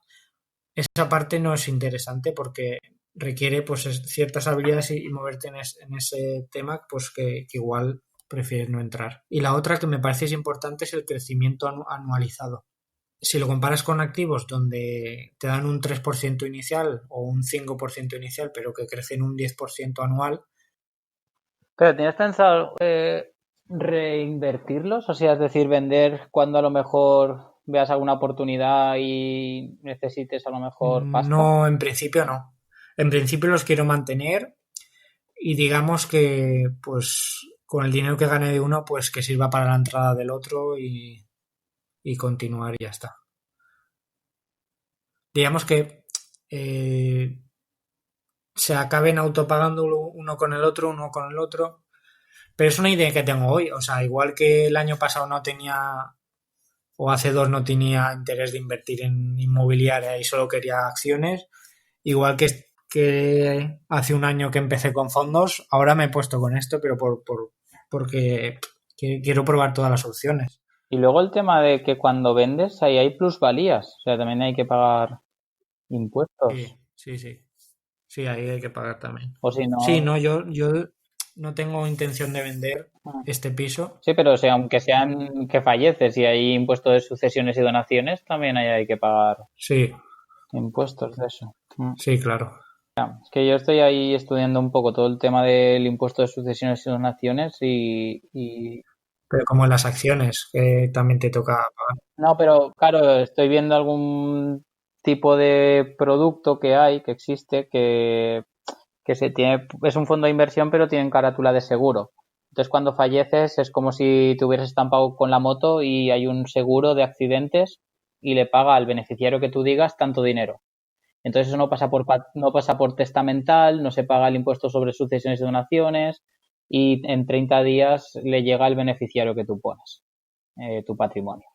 esa parte no es interesante porque requiere pues ciertas habilidades y moverte en ese tema pues que igual prefieres no entrar. Y la otra que me parece es importante es el crecimiento anualizado. Si lo comparas con activos donde te dan un 3% inicial o un 5% inicial, pero que crecen un 10% anual. ¿Pero tienes pensado reinvertirlos? O sea, es decir, vender cuando a lo mejor veas alguna oportunidad y necesites a lo mejor pasta. No, en principio no. En principio los quiero mantener y digamos que pues con el dinero que gane de uno pues que sirva para la entrada del otro y continuar y ya está. Digamos que se acaben autopagando uno con el otro, pero es una idea que tengo hoy. O sea, igual que el año pasado no tenía, o hace 2 no tenía interés de invertir en inmobiliaria y solo quería acciones, igual que hace un año que empecé con fondos, ahora me he puesto con esto, pero porque quiero probar todas las opciones. Y luego el tema de que cuando vendes ahí hay plusvalías, o sea, también hay que pagar impuestos. Sí. Sí, ahí hay que pagar también. O si no... Sí, no, yo no tengo intención de vender este piso. Sí, pero o sea, aunque sean que falleces y hay impuestos de sucesiones y donaciones, también ahí hay que pagar Sí, impuestos de eso. sí, claro. Es que yo estoy ahí estudiando un poco todo el tema del impuesto de sucesiones y donaciones y... Pero como en las acciones, que también te toca pagar. No, pero claro, estoy viendo algún tipo de producto que hay, que existe, que se tiene, es un fondo de inversión, pero tiene carátula de seguro. Entonces, cuando falleces es como si te hubieras estampado con la moto y hay un seguro de accidentes y le paga al beneficiario que tú digas tanto dinero. Entonces, eso no pasa por testamental, no se paga el impuesto sobre sucesiones y donaciones y en 30 días le llega al beneficiario que tú pones, tu patrimonio.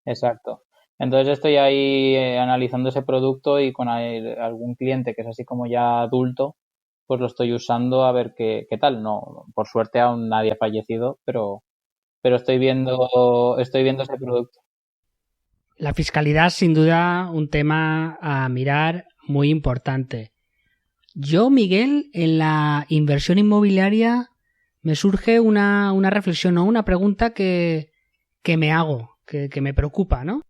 Exacto. Entonces estoy ahí analizando ese producto y con algún cliente que es así como ya adulto, pues lo estoy usando a ver qué tal. No, por suerte aún nadie ha fallecido, pero estoy viendo ese producto. La fiscalidad, sin duda, un tema a mirar muy importante. Yo, Miguel, en la inversión inmobiliaria me surge una reflexión o una pregunta que me hago, que me preocupa, ¿no?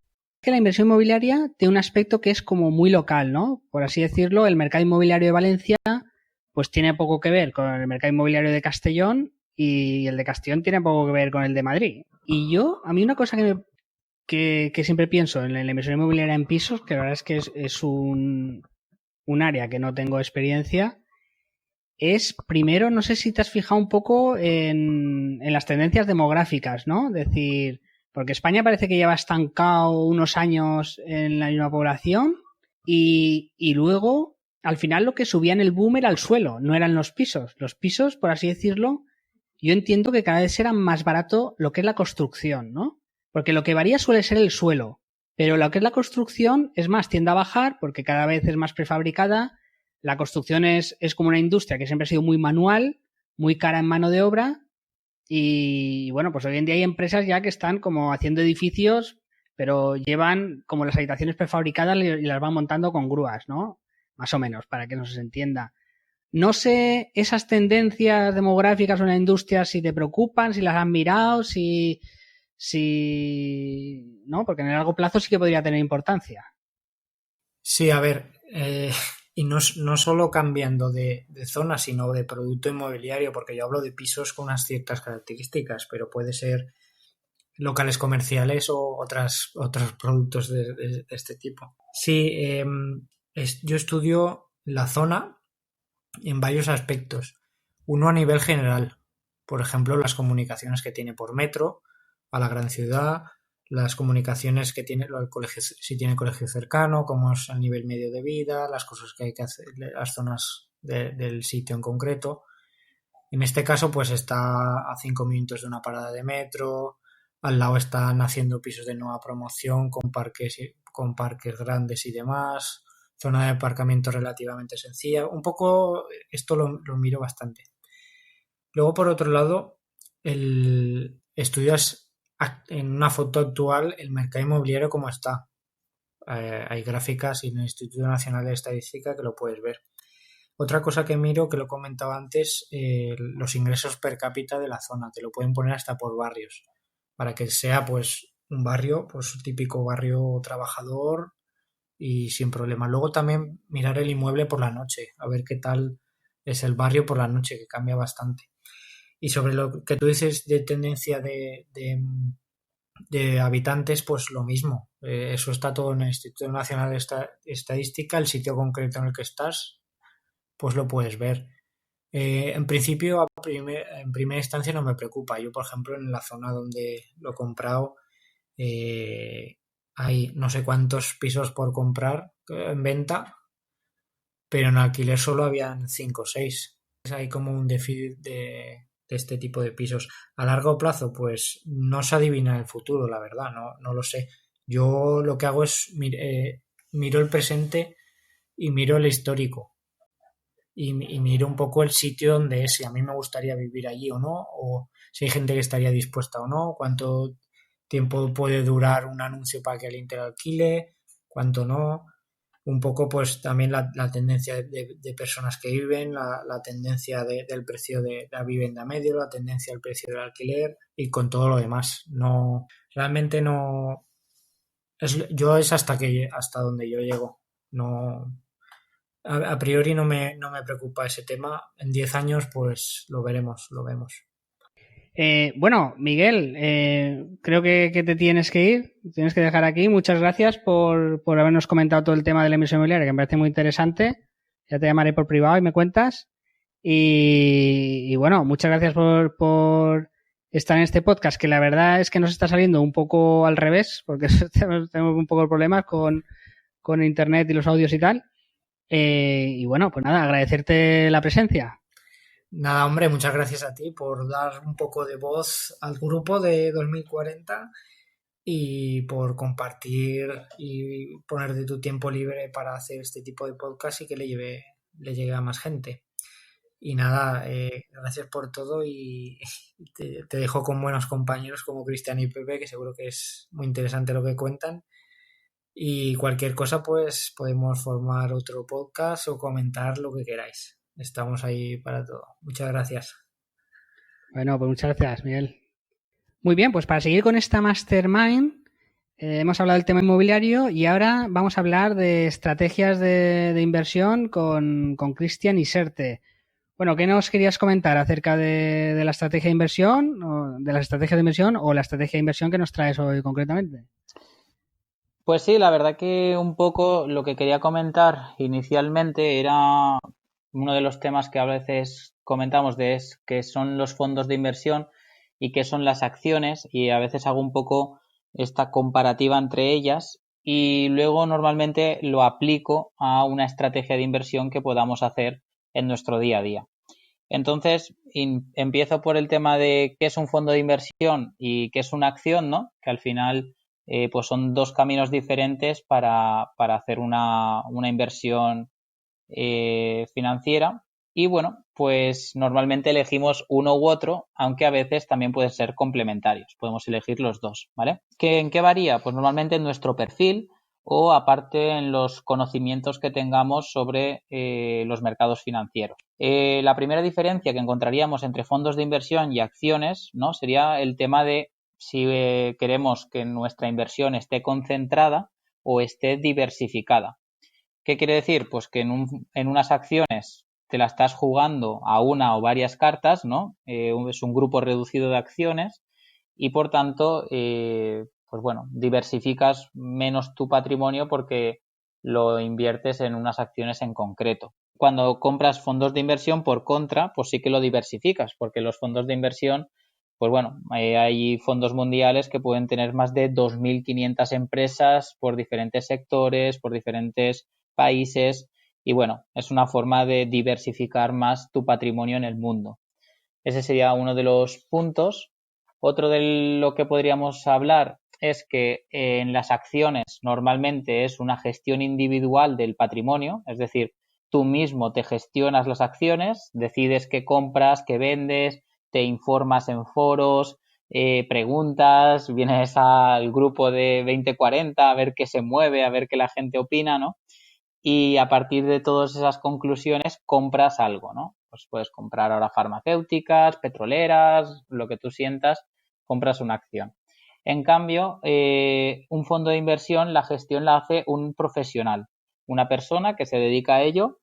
Que la inversión inmobiliaria tiene un aspecto que es como muy local, ¿no? Por así decirlo, el mercado inmobiliario de Valencia pues tiene poco que ver con el mercado inmobiliario de Castellón y el de Castellón tiene poco que ver con el de Madrid. Y a mí una cosa que siempre pienso en la inversión inmobiliaria en pisos, que la verdad es que es un área que no tengo experiencia, es primero, no sé si te has fijado un poco en las tendencias demográficas, ¿no? Es decir, porque España parece que lleva estancado unos años en la misma población y luego, al final, lo que subía en el boom era el suelo, no eran los pisos. Los pisos, por así decirlo, yo entiendo que cada vez era más barato lo que es la construcción, ¿no? Porque lo que varía suele ser el suelo, pero lo que es la construcción es más, tiende a bajar porque cada vez es más prefabricada. La construcción es como una industria que siempre ha sido muy manual, muy cara en mano de obra y bueno, pues hoy en día hay empresas ya que están como haciendo edificios, pero llevan como las habitaciones prefabricadas y las van montando con grúas, ¿no? Más o menos, para que no se entienda. No sé esas tendencias demográficas en la industria si te preocupan, si las han mirado, si no, porque en el largo plazo sí que podría tener importancia. Sí, a ver, y no solo cambiando de zona, sino de producto inmobiliario, porque yo hablo de pisos con unas ciertas características, pero puede ser locales comerciales o otros productos de este tipo. Sí, yo estudio la zona en varios aspectos. Uno a nivel general, por ejemplo, las comunicaciones que tiene por metro a la gran ciudad, las comunicaciones que tiene el colegio, si tiene colegio cercano, cómo es el nivel medio de vida, las cosas que hay que hacer, las zonas del sitio en concreto. En este caso, pues está a 5 minutos de una parada de metro, al lado están haciendo pisos de nueva promoción con parques grandes y demás, zona de aparcamiento relativamente sencilla. Un poco esto lo miro bastante. Luego, por otro lado, estudias en una foto actual el mercado inmobiliario como está. Hay gráficas en el Instituto Nacional de Estadística que lo puedes ver. Otra cosa que miro, que lo comentaba antes, los ingresos per cápita de la zona. Te lo pueden poner hasta por barrios, para que sea pues un barrio, pues típico barrio trabajador y sin problema. Luego también mirar el inmueble por la noche, a ver qué tal es el barrio por la noche, que cambia bastante. Y sobre lo que tú dices de tendencia de habitantes, pues lo mismo. Eso está todo en el Instituto Nacional de Estadística, el sitio concreto en el que estás, pues lo puedes ver. En principio, en primera instancia no me preocupa. Yo, por ejemplo, en la zona donde lo he comprado, eh, hay no sé cuántos pisos por comprar en venta, pero en alquiler solo habían 5 o 6. Hay como un déficit de este tipo de pisos. A largo plazo, pues no se adivina el futuro, la verdad, no lo sé. Yo lo que hago es miro el presente y miro el histórico. Y miro un poco el sitio donde es, si a mí me gustaría vivir allí o no, o si hay gente que estaría dispuesta o no, cuánto tiempo puede durar un anuncio para que alguien te lo alquile, cuánto no. Un poco pues también la tendencia de personas que viven, la tendencia del precio de la vivienda medio, la tendencia del precio del alquiler y con todo lo demás. No, realmente no, yo es hasta donde yo llego. No, a priori no me preocupa ese tema. En 10 años, pues lo veremos, lo vemos. Bueno, Miguel, creo que te tienes que ir, tienes que dejar aquí. Muchas gracias por habernos comentado todo el tema de la inversión inmobiliaria, que me parece muy interesante. Ya te llamaré por privado y me cuentas. Y bueno, muchas gracias por estar en este podcast, que la verdad es que nos está saliendo un poco al revés, porque tenemos un poco de problemas con internet y los audios y tal. Y bueno, pues nada, agradecerte la presencia. Nada, hombre, muchas gracias a ti por dar un poco de voz al grupo de 2040 y por compartir y poner de tu tiempo libre para hacer este tipo de podcast y que le llegue a más gente. Y nada, gracias por todo y te dejo con buenos compañeros como Cristian y Pepe, que seguro que es muy interesante lo que cuentan. Y cualquier cosa, pues podemos formar otro podcast o comentar lo que queráis. Estamos ahí para todo. Muchas gracias. Bueno, pues muchas gracias, Miguel. Muy bien, pues para seguir con esta Mastermind, hemos hablado del tema inmobiliario y ahora vamos a hablar de estrategias de inversión con Cristian Iserte. Bueno, ¿qué nos querías comentar acerca de la estrategia de inversión, o de las estrategias de inversión o la estrategia de inversión que nos traes hoy concretamente? Pues sí, la verdad que un poco lo que quería comentar inicialmente era uno de los temas que a veces comentamos que son los fondos de inversión y qué son las acciones, y a veces hago un poco esta comparativa entre ellas y luego normalmente lo aplico a una estrategia de inversión que podamos hacer en nuestro día a día. Entonces, empiezo por el tema de qué es un fondo de inversión y qué es una acción, ¿no? Que al final pues son dos caminos diferentes para hacer una inversión financiera. Y bueno, pues normalmente elegimos uno u otro, aunque a veces también pueden ser complementarios. Podemos elegir los dos, ¿vale? ¿En qué varía? Pues normalmente en nuestro perfil o aparte en los conocimientos que tengamos sobre los mercados financieros. La primera diferencia que encontraríamos entre fondos de inversión y acciones, ¿no? Sería el tema de si queremos que nuestra inversión esté concentrada o esté diversificada. ¿Qué quiere decir? Pues que en unas acciones te la estás jugando a una o varias cartas, ¿no? Es un grupo reducido de acciones y por tanto, pues bueno, diversificas menos tu patrimonio porque lo inviertes en unas acciones en concreto. Cuando compras fondos de inversión, por contra, pues sí que lo diversificas, porque los fondos de inversión, pues bueno, hay fondos mundiales que pueden tener más de 2.500 empresas por diferentes sectores, por diferentes países, y bueno, es una forma de diversificar más tu patrimonio en el mundo. Ese sería uno de los puntos. Otro de lo que podríamos hablar es que en las acciones normalmente es una gestión individual del patrimonio, es decir, tú mismo te gestionas las acciones, decides qué compras, qué vendes, te informas en foros, preguntas, vienes al grupo de 2040 a ver qué se mueve, a ver qué la gente opina, ¿no? Y a partir de todas esas conclusiones compras algo, ¿no? Pues puedes comprar ahora farmacéuticas, petroleras, lo que tú sientas, compras una acción. En cambio, un fondo de inversión, la gestión la hace un profesional, una persona que se dedica a ello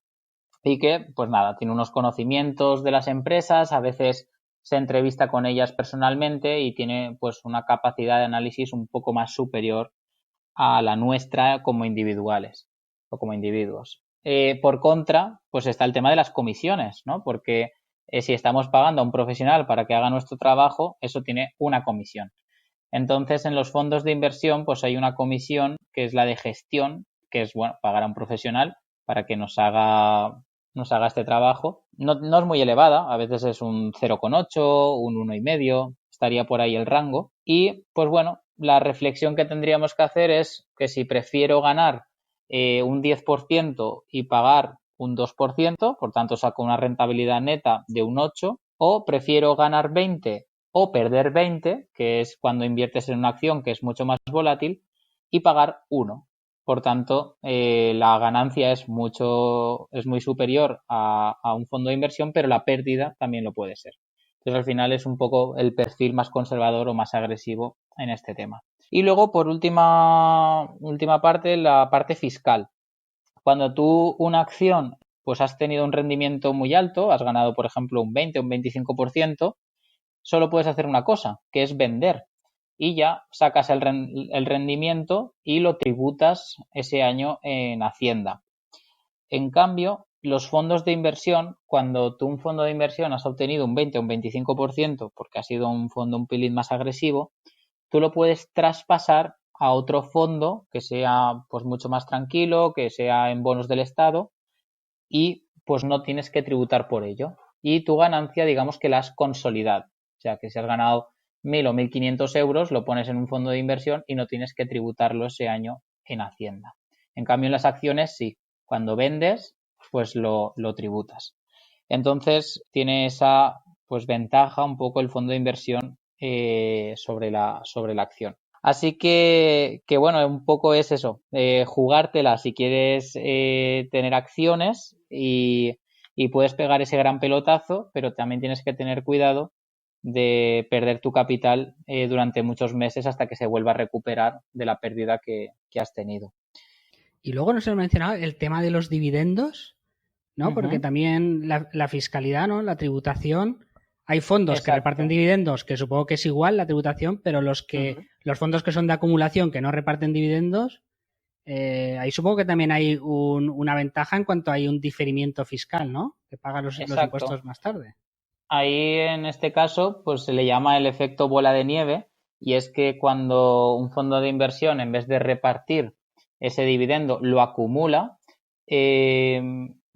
y que, pues nada, tiene unos conocimientos de las empresas, a veces se entrevista con ellas personalmente y tiene pues una capacidad de análisis un poco más superior a la nuestra como individuales o como individuos. Por contra, pues está el tema de las comisiones, ¿no? Porque si estamos pagando a un profesional para que haga nuestro trabajo, eso tiene una comisión. Entonces, en los fondos de inversión, pues hay una comisión que es la de gestión, que es, bueno, pagar a un profesional para que nos haga este trabajo. No es muy elevada, a veces es un 0,8, un 1,5, estaría por ahí el rango. Y, pues bueno, la reflexión que tendríamos que hacer es que si prefiero ganar un 10% y pagar un 2%, por tanto saco una rentabilidad neta de un 8, o prefiero ganar 20 o perder 20, que es cuando inviertes en una acción que es mucho más volátil, y pagar 1. Por tanto, la ganancia es muy superior a un fondo de inversión, pero la pérdida también lo puede ser. Entonces, al final es un poco el perfil más conservador o más agresivo en este tema. Y luego, por última parte, la parte fiscal. Cuando tú una acción pues has tenido un rendimiento muy alto, has ganado, por ejemplo, un 20 o un 25%, solo puedes hacer una cosa, que es vender. Y ya sacas el rendimiento y lo tributas ese año en Hacienda. En cambio, los fondos de inversión, cuando tú un fondo de inversión has obtenido un 20 o un 25%, porque ha sido un fondo un pelín más agresivo, tú lo puedes traspasar a otro fondo que sea pues mucho más tranquilo, que sea en bonos del Estado y pues no tienes que tributar por ello. Y tu ganancia, digamos que la has consolidado. O sea, que si has ganado 1.000 o 1.500 euros, lo pones en un fondo de inversión y no tienes que tributarlo ese año en Hacienda. En cambio, en las acciones sí. Cuando vendes, pues lo tributas. Entonces, tiene esa pues ventaja un poco el fondo de inversión sobre la acción. Así que bueno, un poco es eso, jugártela si quieres tener acciones y puedes pegar ese gran pelotazo, pero también tienes que tener cuidado de perder tu capital durante muchos meses hasta que se vuelva a recuperar de la pérdida que has tenido. Y luego nos hemos mencionado el tema de los dividendos, ¿no? Porque también la fiscalidad, ¿no? La tributación. Hay fondos que reparten dividendos, que supongo que es igual la tributación, pero los fondos que son de acumulación, que no reparten dividendos, ahí supongo que también hay una ventaja en cuanto hay un diferimiento fiscal, ¿no? Que pagan los impuestos más tarde. Ahí, en este caso, pues se le llama el efecto bola de nieve, y es que cuando un fondo de inversión, en vez de repartir ese dividendo, lo acumula,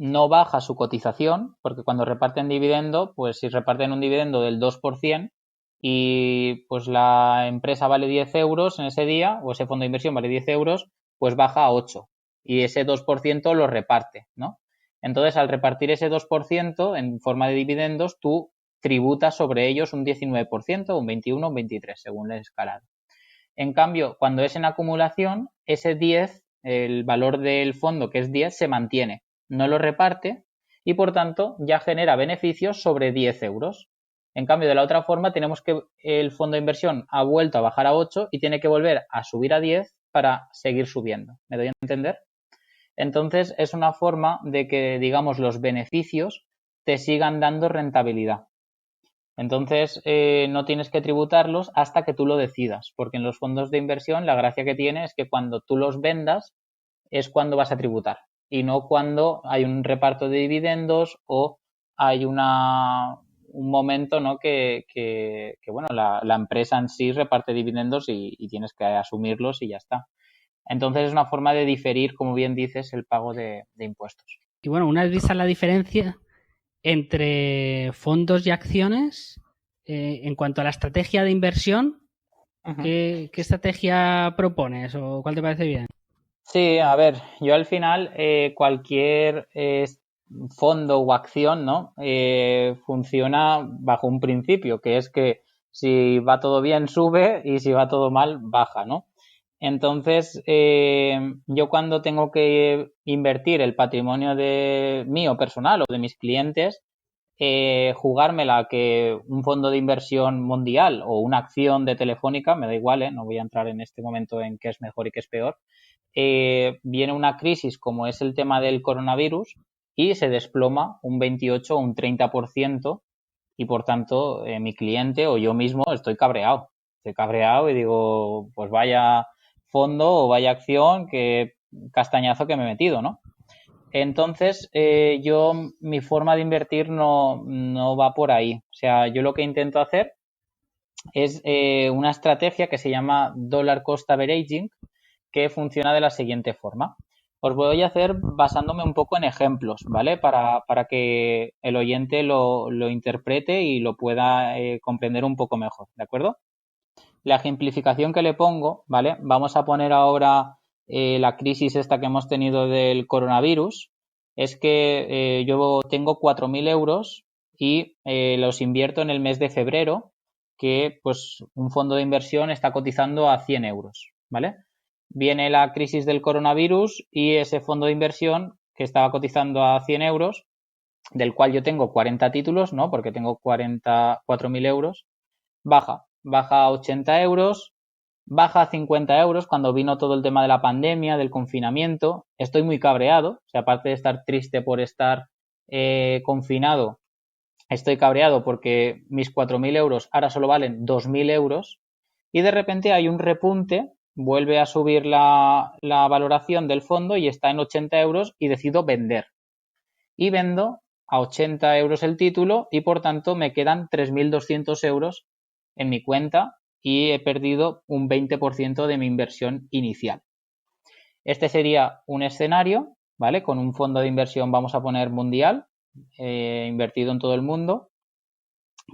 no baja su cotización, porque cuando reparten dividendo, pues si reparten un dividendo del 2% y pues la empresa vale 10 euros en ese día, o ese fondo de inversión vale 10 euros, pues baja a 8 y ese 2% lo reparte, ¿no? Entonces, al repartir ese 2% en forma de dividendos, tú tributas sobre ellos un 19%, un 21%, un 23%, según el escalado. En cambio, cuando es en acumulación, ese 10, el valor del fondo, que es 10, se mantiene, no lo reparte y, por tanto, ya genera beneficios sobre 10 euros. En cambio, de la otra forma, tenemos que el fondo de inversión ha vuelto a bajar a 8 y tiene que volver a subir a 10 para seguir subiendo. ¿Me doy a entender? Entonces es una forma de que, digamos, los beneficios te sigan dando rentabilidad. Entonces no tienes que tributarlos hasta que tú lo decidas, porque en los fondos de inversión la gracia que tiene es que cuando tú los vendas es cuando vas a tributar y no cuando hay un reparto de dividendos o hay un momento, ¿no? que bueno, la empresa en sí reparte dividendos y tienes que asumirlos y ya está. Entonces es una forma de diferir, como bien dices, el pago de impuestos. Y bueno, una vez vista la diferencia entre fondos y acciones, en cuanto a la estrategia de inversión, ¿qué estrategia propones o cuál te parece bien? Sí, a ver, yo al final cualquier fondo o acción, ¿no? Funciona bajo un principio, que es que si va todo bien sube y si va todo mal baja, ¿no? Entonces, yo cuando tengo que invertir el patrimonio de mío personal o de mis clientes, jugármela que un fondo de inversión mundial o una acción de Telefónica, me da igual, no voy a entrar en este momento en qué es mejor y qué es peor, viene una crisis como es el tema del coronavirus y se desploma un 28 o un 30% y por tanto mi cliente o yo mismo estoy cabreado y digo, pues vaya fondo o vaya acción, que castañazo que me he metido, ¿no? Entonces, mi forma de invertir no va por ahí. O sea, yo lo que intento hacer es una estrategia que se llama Dollar Cost Averaging, que funciona de la siguiente forma. Os voy a hacer basándome un poco en ejemplos, ¿vale? Para que el oyente lo interprete y lo pueda comprender un poco mejor, ¿de acuerdo? La ejemplificación que le pongo, ¿vale? Vamos a poner ahora la crisis esta que hemos tenido del coronavirus. Es que yo tengo 4.000 euros y los invierto en el mes de febrero, que pues un fondo de inversión está cotizando a 100 euros, ¿vale? Viene la crisis del coronavirus y ese fondo de inversión que estaba cotizando a 100 euros, del cual yo tengo 40 títulos, ¿no? Porque tengo 4.000 euros, baja a 80 euros, baja a 50 euros cuando vino todo el tema de la pandemia, del confinamiento. Estoy muy cabreado, o sea, aparte de estar triste por estar confinado, estoy cabreado porque mis 4.000 euros ahora solo valen 2.000 euros y de repente hay un repunte, vuelve a subir la valoración del fondo y está en 80 euros y decido vender. Y vendo a 80 euros el título y por tanto me quedan 3.200 euros en mi cuenta y he perdido un 20% de mi inversión inicial. Este sería un escenario, ¿vale? Con un fondo de inversión, vamos a poner mundial, invertido en todo el mundo,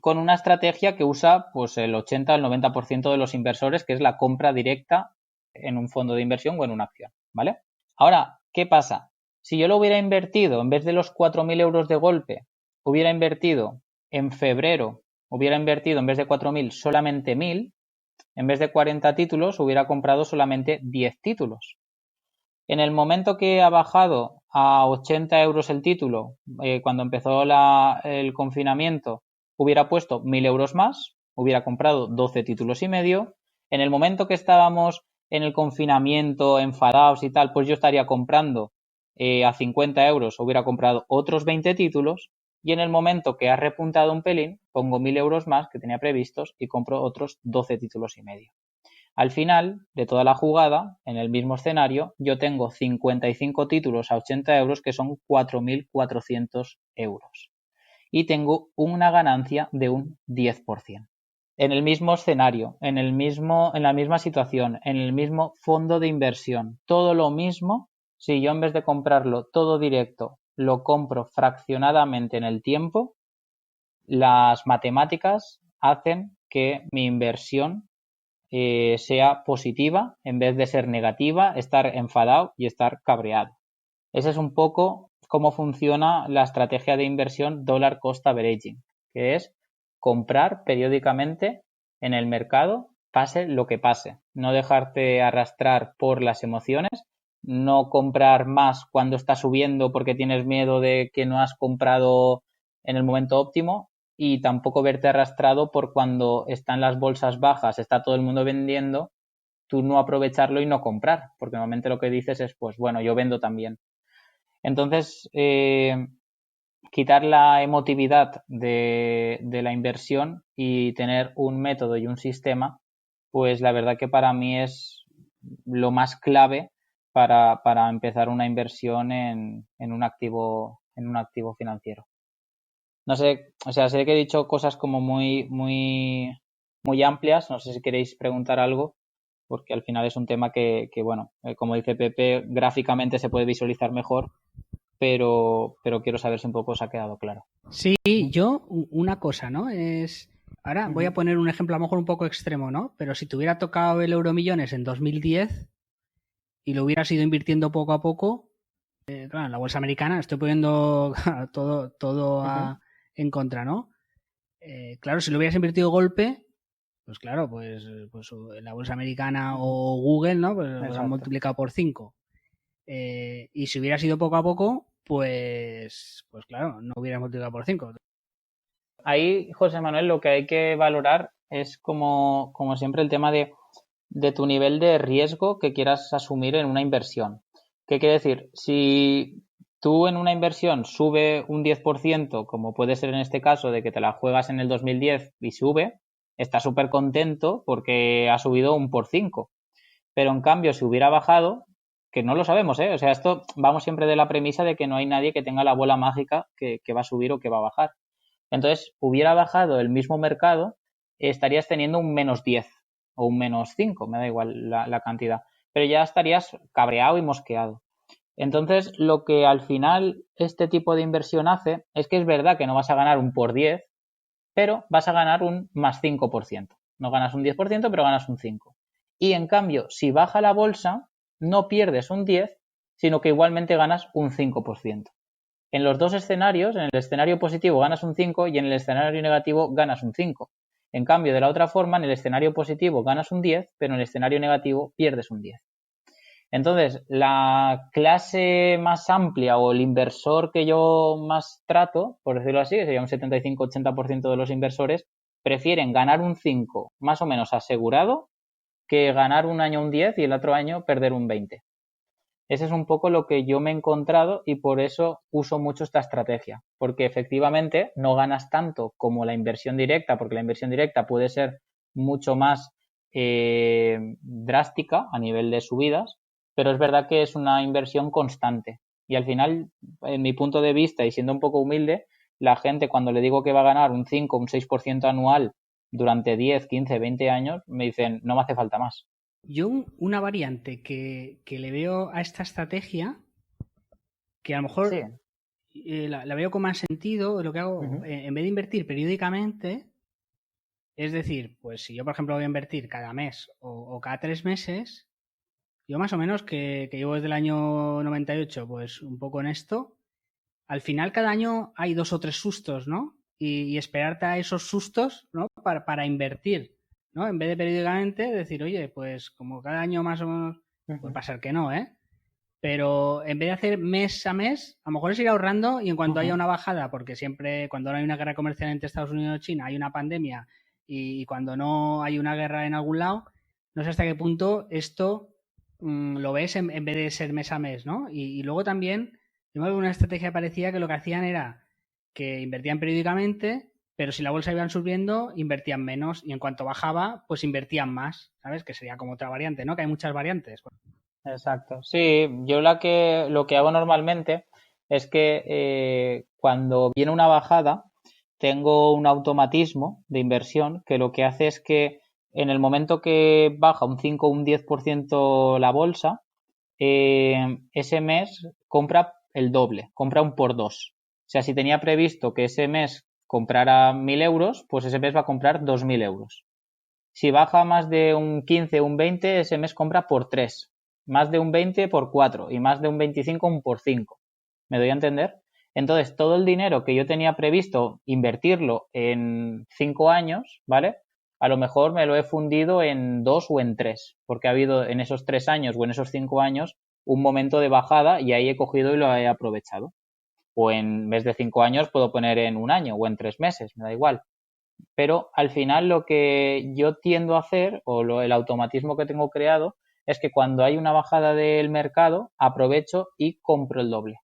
con una estrategia que usa pues el 80 al 90% de los inversores, que es la compra directa en un fondo de inversión o en una acción, ¿vale? Ahora, ¿qué pasa? Si yo lo hubiera invertido, en vez de los 4.000 euros de golpe, hubiera invertido en febrero, hubiera invertido en vez de 4.000 solamente 1.000, en vez de 40 títulos hubiera comprado solamente 10 títulos. En el momento que ha bajado a 80 euros el título, cuando empezó el confinamiento, hubiera puesto 1.000 euros más, hubiera comprado 12 títulos y medio. En el momento que estábamos en el confinamiento, enfadados y tal, pues yo estaría comprando a 50 euros, hubiera comprado otros 20 títulos. Y en el momento que ha repuntado un pelín, pongo 1.000 euros más que tenía previstos y compro otros 12 títulos y medio. Al final de toda la jugada, en el mismo escenario, yo tengo 55 títulos a 80 euros, que son 4.400 euros. Y tengo una ganancia de un 10%. En el mismo escenario, en la misma situación, en el mismo fondo de inversión, todo lo mismo. Si yo en vez de comprarlo todo directo, lo compro fraccionadamente en el tiempo, las matemáticas hacen que mi inversión sea positiva en vez de ser negativa, estar enfadado y estar cabreado. Ese es un poco cómo funciona la estrategia de inversión Dollar Cost Averaging, que es comprar periódicamente en el mercado, pase lo que pase. No dejarte arrastrar por las emociones, no comprar más cuando está subiendo porque tienes miedo de que no has comprado en el momento óptimo, y tampoco verte arrastrado por cuando están las bolsas bajas, está todo el mundo vendiendo, tú no aprovecharlo y no comprar, porque normalmente lo que dices es, pues bueno, yo vendo también. Entonces, quitar la emotividad de la inversión y tener un método y un sistema, pues la verdad que para mí es lo más clave para empezar una inversión en un activo financiero. No sé, o sea, sé que he dicho cosas como muy amplias, no sé si queréis preguntar algo, porque al final es un tema que bueno, como dice Pepe, gráficamente se puede visualizar mejor, pero quiero saber si un poco os ha quedado claro. Sí, yo una cosa, ¿no? Ahora voy a poner un ejemplo a lo mejor un poco extremo, ¿no? Pero si te hubiera tocado el Euromillones en 2010 y lo hubieras ido invirtiendo poco a poco, claro, en la bolsa americana estoy poniendo todo en contra, ¿no? Claro, si lo hubieras invertido golpe, pues claro, pues la bolsa americana o Google, ¿no? Pues los han multiplicado por 5. Y si hubiera sido poco a poco, pues claro, no hubieras multiplicado por 5. Ahí, José Manuel, lo que hay que valorar es como siempre el tema de tu nivel de riesgo que quieras asumir en una inversión. ¿Qué quiere decir? Si tú en una inversión sube un 10%, como puede ser en este caso de que te la juegas en el 2010 y sube, estás súper contento porque ha subido un por 5. Pero en cambio, si hubiera bajado, que no lo sabemos, ¿eh? O sea, esto vamos siempre de la premisa de que no hay nadie que tenga la bola mágica que va a subir o que va a bajar. Entonces, hubiera bajado el mismo mercado, estarías teniendo un menos 10 o un menos 5, me da igual la cantidad, pero ya estarías cabreado y mosqueado. Entonces, lo que al final este tipo de inversión hace es que es verdad que no vas a ganar un por 10, pero vas a ganar un más 5%. No ganas un 10%, pero ganas un 5%. Y en cambio, si baja la bolsa, no pierdes un 10, sino que igualmente ganas un 5%. En los dos escenarios, en el escenario positivo ganas un 5 y en el escenario negativo ganas un 5. En cambio, de la otra forma, en el escenario positivo ganas un 10, pero en el escenario negativo pierdes un 10. Entonces, la clase más amplia o el inversor que yo más trato, por decirlo así, que sería un 75-80% de los inversores, prefieren ganar un 5 más o menos asegurado que ganar un año un 10 y el otro año perder un 20. Ese es un poco lo que yo me he encontrado y por eso uso mucho esta estrategia, porque efectivamente no ganas tanto como la inversión directa, porque la inversión directa puede ser mucho más drástica a nivel de subidas, pero es verdad que es una inversión constante. Y al final, en mi punto de vista y siendo un poco humilde, la gente cuando le digo que va a ganar un 5, un 6% anual durante 10, 15, 20 años, me dicen, no me hace falta más. Yo una variante que le veo a esta estrategia, que a lo mejor sí. La veo con más sentido, lo que hago, en vez de invertir periódicamente, es decir, pues si yo por ejemplo voy a invertir cada mes o cada 3 meses, yo más o menos que llevo desde el año 98 pues un poco en esto, al final cada año hay 2 o 3 sustos, ¿no? Y esperarte a esos sustos, ¿no? Para invertir, ¿no? En vez de periódicamente decir, oye, pues como cada año más o menos, puede pasar que no, ¿eh? Pero en vez de hacer mes a mes, a lo mejor es ir ahorrando y en cuanto haya una bajada, porque siempre cuando no hay una guerra comercial entre Estados Unidos y China, hay una pandemia y cuando no hay una guerra en algún lado, no sé hasta qué punto esto lo ves en vez de ser mes a mes, ¿no? Y luego también, yo me veo una estrategia parecida que lo que hacían era que invertían periódicamente, pero si la bolsa iba subiendo, invertían menos y en cuanto bajaba, pues invertían más, ¿sabes? Que sería como otra variante, ¿no? Que hay muchas variantes. Exacto. Sí, yo lo que hago normalmente es que cuando viene una bajada, tengo un automatismo de inversión que lo que hace es que en el momento que baja un 5 o un 10% la bolsa, ese mes compra el doble, compra un por 2. O sea, si tenía previsto que ese mes comprara 1.000 euros, pues ese mes va a comprar 2.000 euros. Si baja más de un 15 o un 20, ese mes compra por 3. Más de un 20 por 4 y más de un 25 un por 5. ¿Me doy a entender? Entonces, todo el dinero que yo tenía previsto invertirlo en 5 años, ¿vale? A lo mejor me lo he fundido en 2 o en 3, porque ha habido en esos 3 años o en esos 5 años un momento de bajada y ahí he cogido y lo he aprovechado. O en vez de 5 años puedo poner en un año o en 3 meses, me da igual. Pero al final lo que yo tiendo a hacer, o el automatismo que tengo creado, es que cuando hay una bajada del mercado, aprovecho y compro el doble.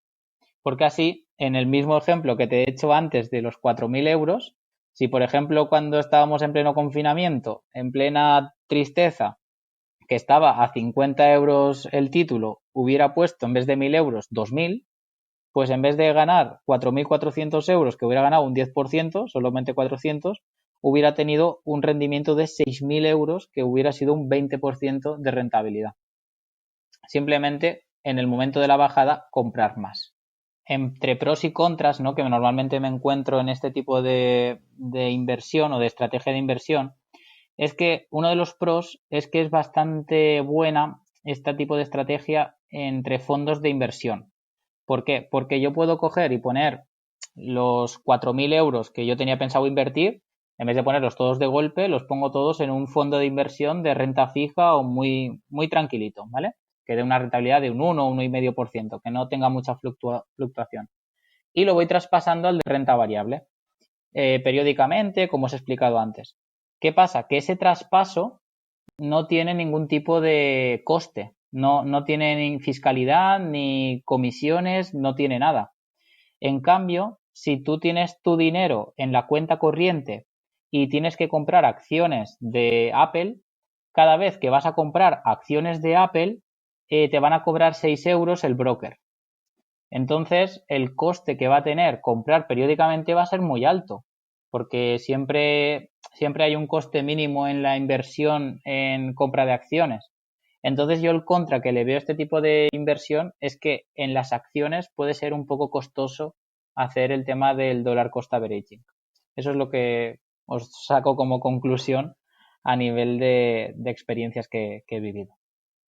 Porque así, en el mismo ejemplo que te he hecho antes de los 4.000 euros, si por ejemplo cuando estábamos en pleno confinamiento, en plena tristeza, que estaba a 50 euros el título, hubiera puesto en vez de 1.000 euros 2.000, pues en vez de ganar 4.400 euros, que hubiera ganado un 10%, solamente 400, hubiera tenido un rendimiento de 6.000 euros, que hubiera sido un 20% de rentabilidad. Simplemente en el momento de la bajada comprar más. Entre pros y contras, ¿no?, que normalmente me encuentro en este tipo de inversión o de estrategia de inversión, es que uno de los pros es que es bastante buena este tipo de estrategia entre fondos de inversión. ¿Por qué? Porque yo puedo coger y poner los 4.000 euros que yo tenía pensado invertir, en vez de ponerlos todos de golpe, los pongo todos en un fondo de inversión de renta fija o muy, muy tranquilito, ¿vale? Que dé una rentabilidad de un 1 o 1,5%, que no tenga mucha fluctuación. Y lo voy traspasando al de renta variable, periódicamente, como os he explicado antes. ¿Qué pasa? Que ese traspaso no tiene ningún tipo de coste, no tiene ni fiscalidad, ni comisiones, no tiene nada. En cambio, si tú tienes tu dinero en la cuenta corriente y tienes que comprar acciones de Apple, cada vez que vas a comprar acciones de Apple, te van a cobrar 6 euros el broker. Entonces, el coste que va a tener comprar periódicamente va a ser muy alto, porque siempre hay un coste mínimo en la inversión en compra de acciones. Entonces, yo el contra que le veo a este tipo de inversión es que en las acciones puede ser un poco costoso hacer el tema del dollar cost averaging. Eso es lo que os saco como conclusión a nivel de experiencias que he vivido.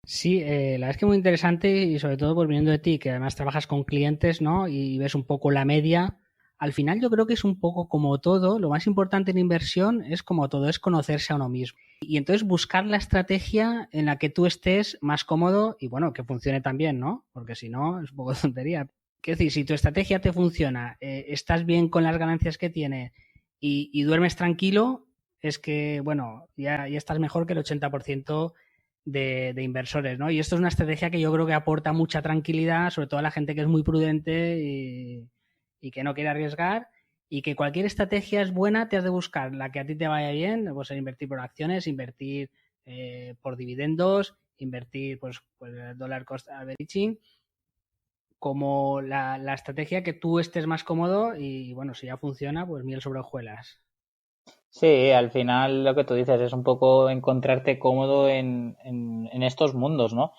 Sí, la verdad es que muy interesante y sobre todo pues viniendo de ti, que además trabajas con clientes, ¿no? Y ves un poco la media. Al final yo creo que es un poco como todo, lo más importante en inversión es como todo, es conocerse a uno mismo. Y entonces buscar la estrategia en la que tú estés más cómodo y bueno, que funcione también, ¿no? Porque si no, es un poco tontería. Quiero decir, si tu estrategia te funciona, estás bien con las ganancias que tiene y duermes tranquilo, es que, bueno, ya estás mejor que el 80% de inversores, ¿no? Y esto es una estrategia que yo creo que aporta mucha tranquilidad, sobre todo a la gente que es muy prudente y que no quiere arriesgar, y que cualquier estrategia es buena, te has de buscar la que a ti te vaya bien, pues invertir por acciones, invertir por dividendos, invertir pues dollar cost averaging, como la estrategia que tú estés más cómodo y bueno, si ya funciona, pues miel sobre hojuelas. Sí, al final lo que tú dices es un poco encontrarte cómodo en estos mundos, ¿no?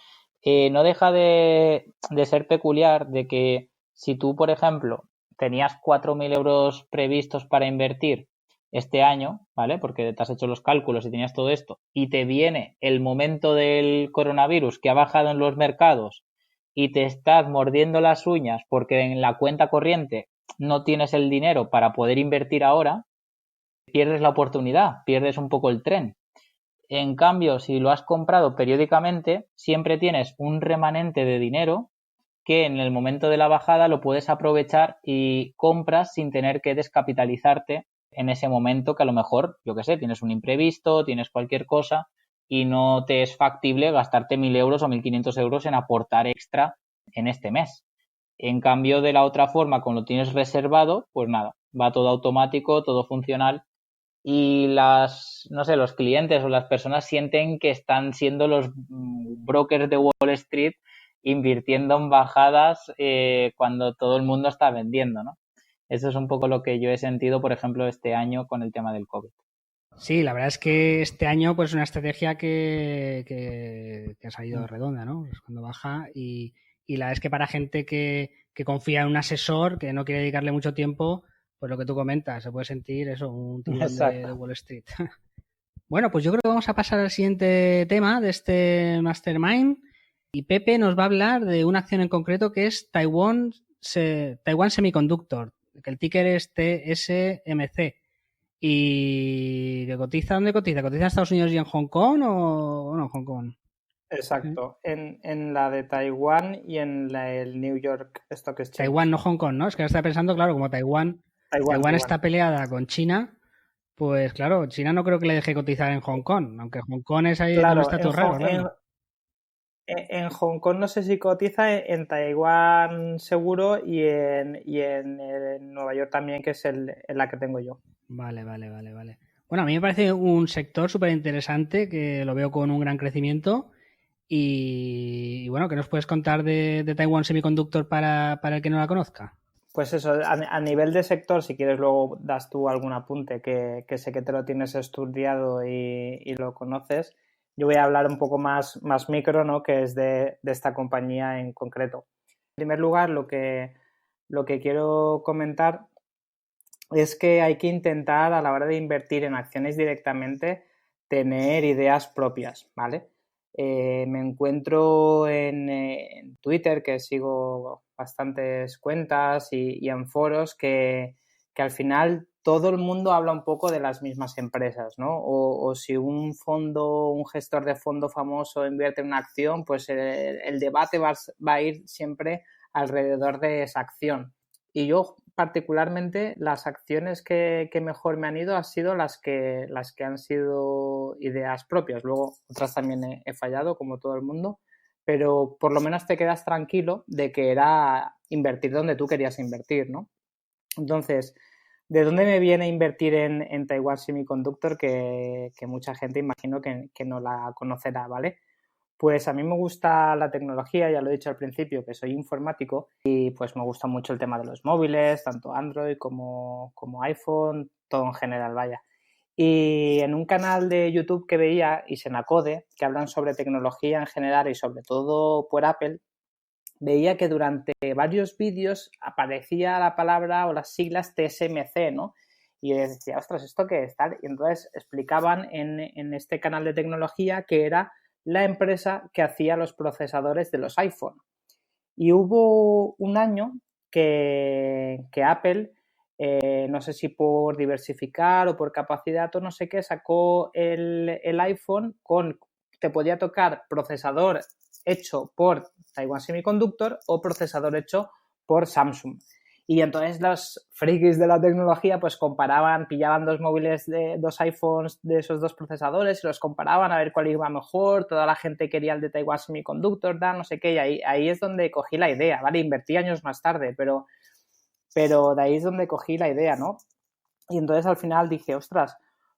No deja de ser peculiar de que si tú, por ejemplo, tenías 4.000 euros previstos para invertir este año, ¿vale? Porque te has hecho los cálculos y tenías todo esto, y te viene el momento del coronavirus que ha bajado en los mercados y te estás mordiendo las uñas porque en la cuenta corriente no tienes el dinero para poder invertir ahora, pierdes la oportunidad, pierdes un poco el tren. En cambio, si lo has comprado periódicamente, siempre tienes un remanente de dinero que en el momento de la bajada lo puedes aprovechar y compras sin tener que descapitalizarte en ese momento que a lo mejor, yo que sé, tienes un imprevisto, tienes cualquier cosa y no te es factible gastarte 1.000 euros o 1.500 euros en aportar extra en este mes. En cambio, de la otra forma, cuando lo tienes reservado, pues nada, va todo automático, todo funcional y no sé, los clientes o las personas sienten que están siendo los brokers de Wall Street invirtiendo en bajadas cuando todo el mundo está vendiendo, ¿no? Eso es un poco lo que yo he sentido, por ejemplo, este año con el tema del COVID. Sí, la verdad es que este año pues una estrategia que ha salido redonda, ¿no? Pues cuando baja y la verdad es que para gente que confía en un asesor, que no quiere dedicarle mucho tiempo, pues lo que tú comentas, se puede sentir eso, un tiburón de Wall Street. Bueno, pues yo creo que vamos a pasar al siguiente tema de este Mastermind y Pepe nos va a hablar de una acción en concreto que es Taiwan Semiconductor, que el ticker es TSMC. ¿Y que cotiza? ¿Dónde cotiza? ¿Cotiza en Estados Unidos y en Hong Kong o no en Hong Kong? Exacto, en la de Taiwán y en el New York Stock Exchange. Taiwán, no Hong Kong, ¿no? Es que ahora estaba pensando, claro, como Taiwán está peleada con China, pues claro, China no creo que le deje cotizar en Hong Kong, aunque Hong Kong es ahí Claro, donde está todo raro, claro. En Hong Kong no sé si cotiza, en Taiwán seguro en Nueva York también, que es en la que tengo yo. Vale. Bueno, a mí me parece un sector súper interesante que lo veo con un gran crecimiento. Y bueno, ¿qué nos puedes contar de Taiwan Semiconductor para el que no la conozca? Pues eso, a nivel de sector, si quieres luego das tú algún apunte que sé que te lo tienes estudiado y lo conoces. Yo voy a hablar un poco más micro, ¿no? Que es de esta compañía en concreto. En primer lugar, lo que quiero comentar es que hay que intentar, a la hora de invertir en acciones directamente, tener ideas propias, ¿vale? Me encuentro en Twitter, que sigo bastantes cuentas y en foros que al final todo el mundo habla un poco de las mismas empresas, ¿no? O si un gestor de fondo famoso invierte en una acción, pues el debate va a ir siempre alrededor de esa acción. Y yo particularmente las acciones que mejor me han ido han sido las que han sido ideas propias. Luego otras también he fallado, como todo el mundo, pero por lo menos te quedas tranquilo de que era invertir donde tú querías invertir, ¿no? Entonces, ¿de dónde me viene invertir en Taiwan Semiconductor? Que mucha gente imagino que no la conocerá, ¿vale? Pues a mí me gusta la tecnología, ya lo he dicho al principio, que soy informático y pues me gusta mucho el tema de los móviles, tanto Android como iPhone, todo en general, vaya. Y en un canal de YouTube que veía, Isenacode, que hablan sobre tecnología en general y sobre todo por Apple, veía que durante varios vídeos aparecía la palabra o las siglas TSMC, ¿no? Y yo decía, ostras, ¿esto qué es? Tal. Y entonces explicaban en este canal de tecnología que era la empresa que hacía los procesadores de los iPhone. Y hubo un año que Apple, no sé si por diversificar o por capacidad o no sé qué, sacó el iPhone te podía tocar procesador hecho por Taiwan Semiconductor o procesador hecho por Samsung. Y entonces los frikis de la tecnología pues pillaban dos iPhones de esos dos procesadores y los comparaban a ver cuál iba mejor, toda la gente quería el de Taiwan Semiconductor, no sé qué, y ahí es donde cogí la idea, ¿vale? Invertí años más tarde, pero de ahí es donde cogí la idea, ¿no? Y entonces al final dije, ostras,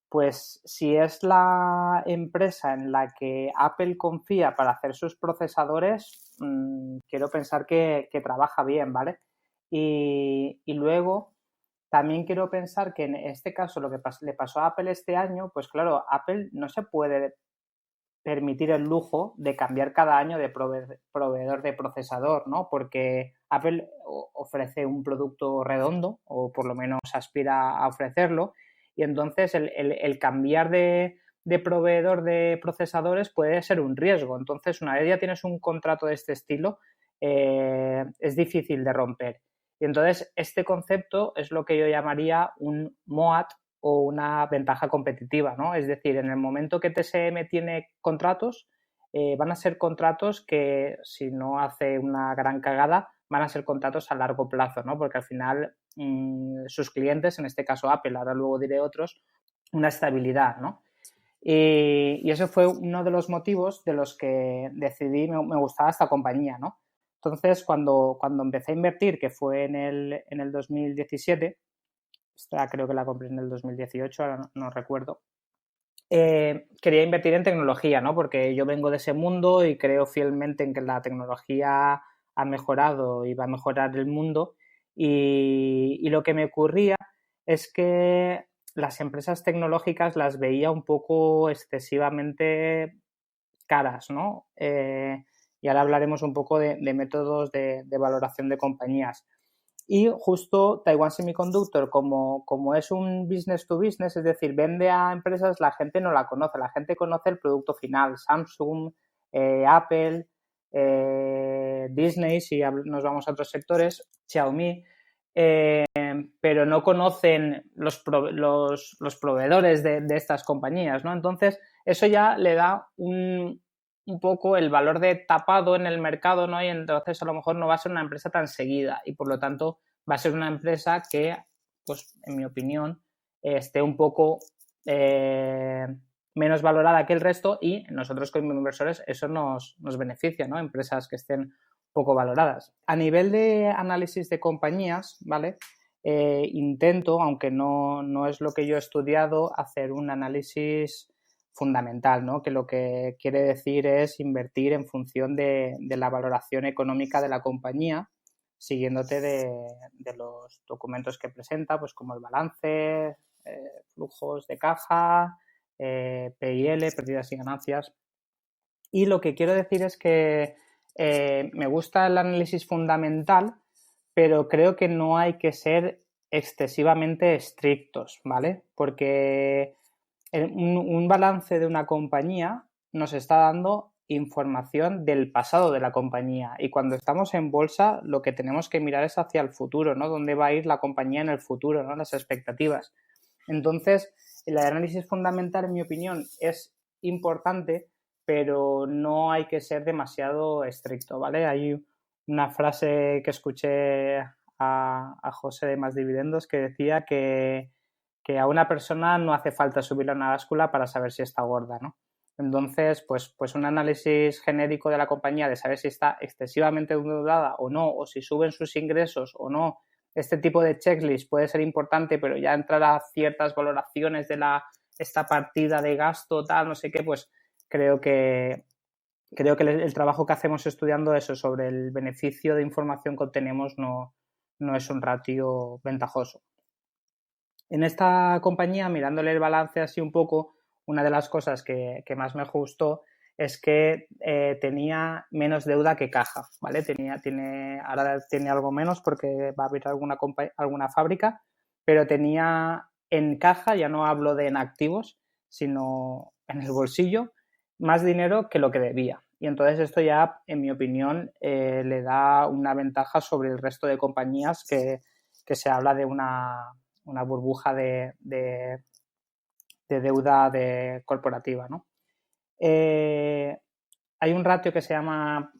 pues si es la empresa en la que Apple confía para hacer sus procesadores, quiero pensar que trabaja bien, ¿vale? Y luego también quiero pensar que en este caso lo que le pasó a Apple este año, pues claro, Apple no se puede permitir el lujo de cambiar cada año de proveedor de procesador, ¿no? Porque Apple ofrece un producto redondo, o por lo menos aspira a ofrecerlo, y entonces el cambiar de proveedor de procesadores puede ser un riesgo. Entonces, una vez ya tienes un contrato de este estilo, es difícil de romper. Y entonces, este concepto es lo que yo llamaría un MOAT, o una ventaja competitiva, ¿no? Es decir, en el momento que TSM tiene contratos, van a ser contratos que, si no hace una gran cagada, van a ser contratos a largo plazo, ¿no? Porque al final sus clientes, en este caso Apple, ahora luego diré otros, una estabilidad, ¿no? Y eso fue uno de los motivos de los que decidí, me gustaba esta compañía, ¿no? Entonces, cuando empecé a invertir, que fue en el 2017, esta creo que la compré en el 2018, ahora no recuerdo. Quería invertir en tecnología, ¿no? Porque yo vengo de ese mundo y creo fielmente en que la tecnología ha mejorado y va a mejorar el mundo. Y lo que me ocurría es que las empresas tecnológicas las veía un poco excesivamente caras, ¿no? Y ahora hablaremos un poco de métodos de valoración de compañías. Y justo Taiwan Semiconductor, como es un business to business, es decir, vende a empresas, la gente no la conoce, la gente conoce el producto final, Samsung, Apple, Disney, si nos vamos a otros sectores, Xiaomi, pero no conocen los proveedores de estas compañías, ¿no? Entonces, eso ya le da un poco el valor de tapado en el mercado, ¿no? Y entonces a lo mejor no va a ser una empresa tan seguida y por lo tanto va a ser una empresa que, pues en mi opinión, esté un poco menos valorada que el resto y nosotros como inversores eso nos beneficia, ¿no? Empresas que estén poco valoradas. A nivel de análisis de compañías, ¿vale? Intento, aunque no es lo que yo he estudiado, hacer un análisis fundamental, ¿no? Que lo que quiere decir es invertir en función de la valoración económica de la compañía, siguiéndote de los documentos que presenta, pues como el balance, flujos de caja, PIL, pérdidas y ganancias. Y lo que quiero decir es que me gusta el análisis fundamental, pero creo que no hay que ser excesivamente estrictos, ¿vale? Porque un balance de una compañía nos está dando información del pasado de la compañía y cuando estamos en bolsa lo que tenemos que mirar es hacia el futuro, ¿no? ¿Dónde va a ir la compañía en el futuro, ¿no? Las expectativas. Entonces, el análisis fundamental, en mi opinión, es importante, pero no hay que ser demasiado estricto, ¿vale? Hay una frase que escuché a José de Más Dividendos que decía que a una persona no hace falta subirle a una báscula para saber si está gorda, ¿no? Entonces, pues un análisis genérico de la compañía de saber si está excesivamente endeudada o no, o si suben sus ingresos o no, este tipo de checklist puede ser importante, pero ya entrar a ciertas valoraciones de esta partida de gasto, tal, no sé qué, pues creo que el trabajo que hacemos estudiando eso sobre el beneficio de información que obtenemos no es un ratio ventajoso. En esta compañía, mirándole el balance así un poco, una de las cosas que más me gustó es que tenía menos deuda que caja, ¿vale? Ahora tiene algo menos porque va a abrir alguna fábrica, pero tenía en caja, ya no hablo de en activos, sino en el bolsillo, más dinero que lo que debía. Y entonces esto ya, en mi opinión, le da una ventaja sobre el resto de compañías que se habla de una burbuja de deuda corporativa, ¿no? Hay un ratio que se llama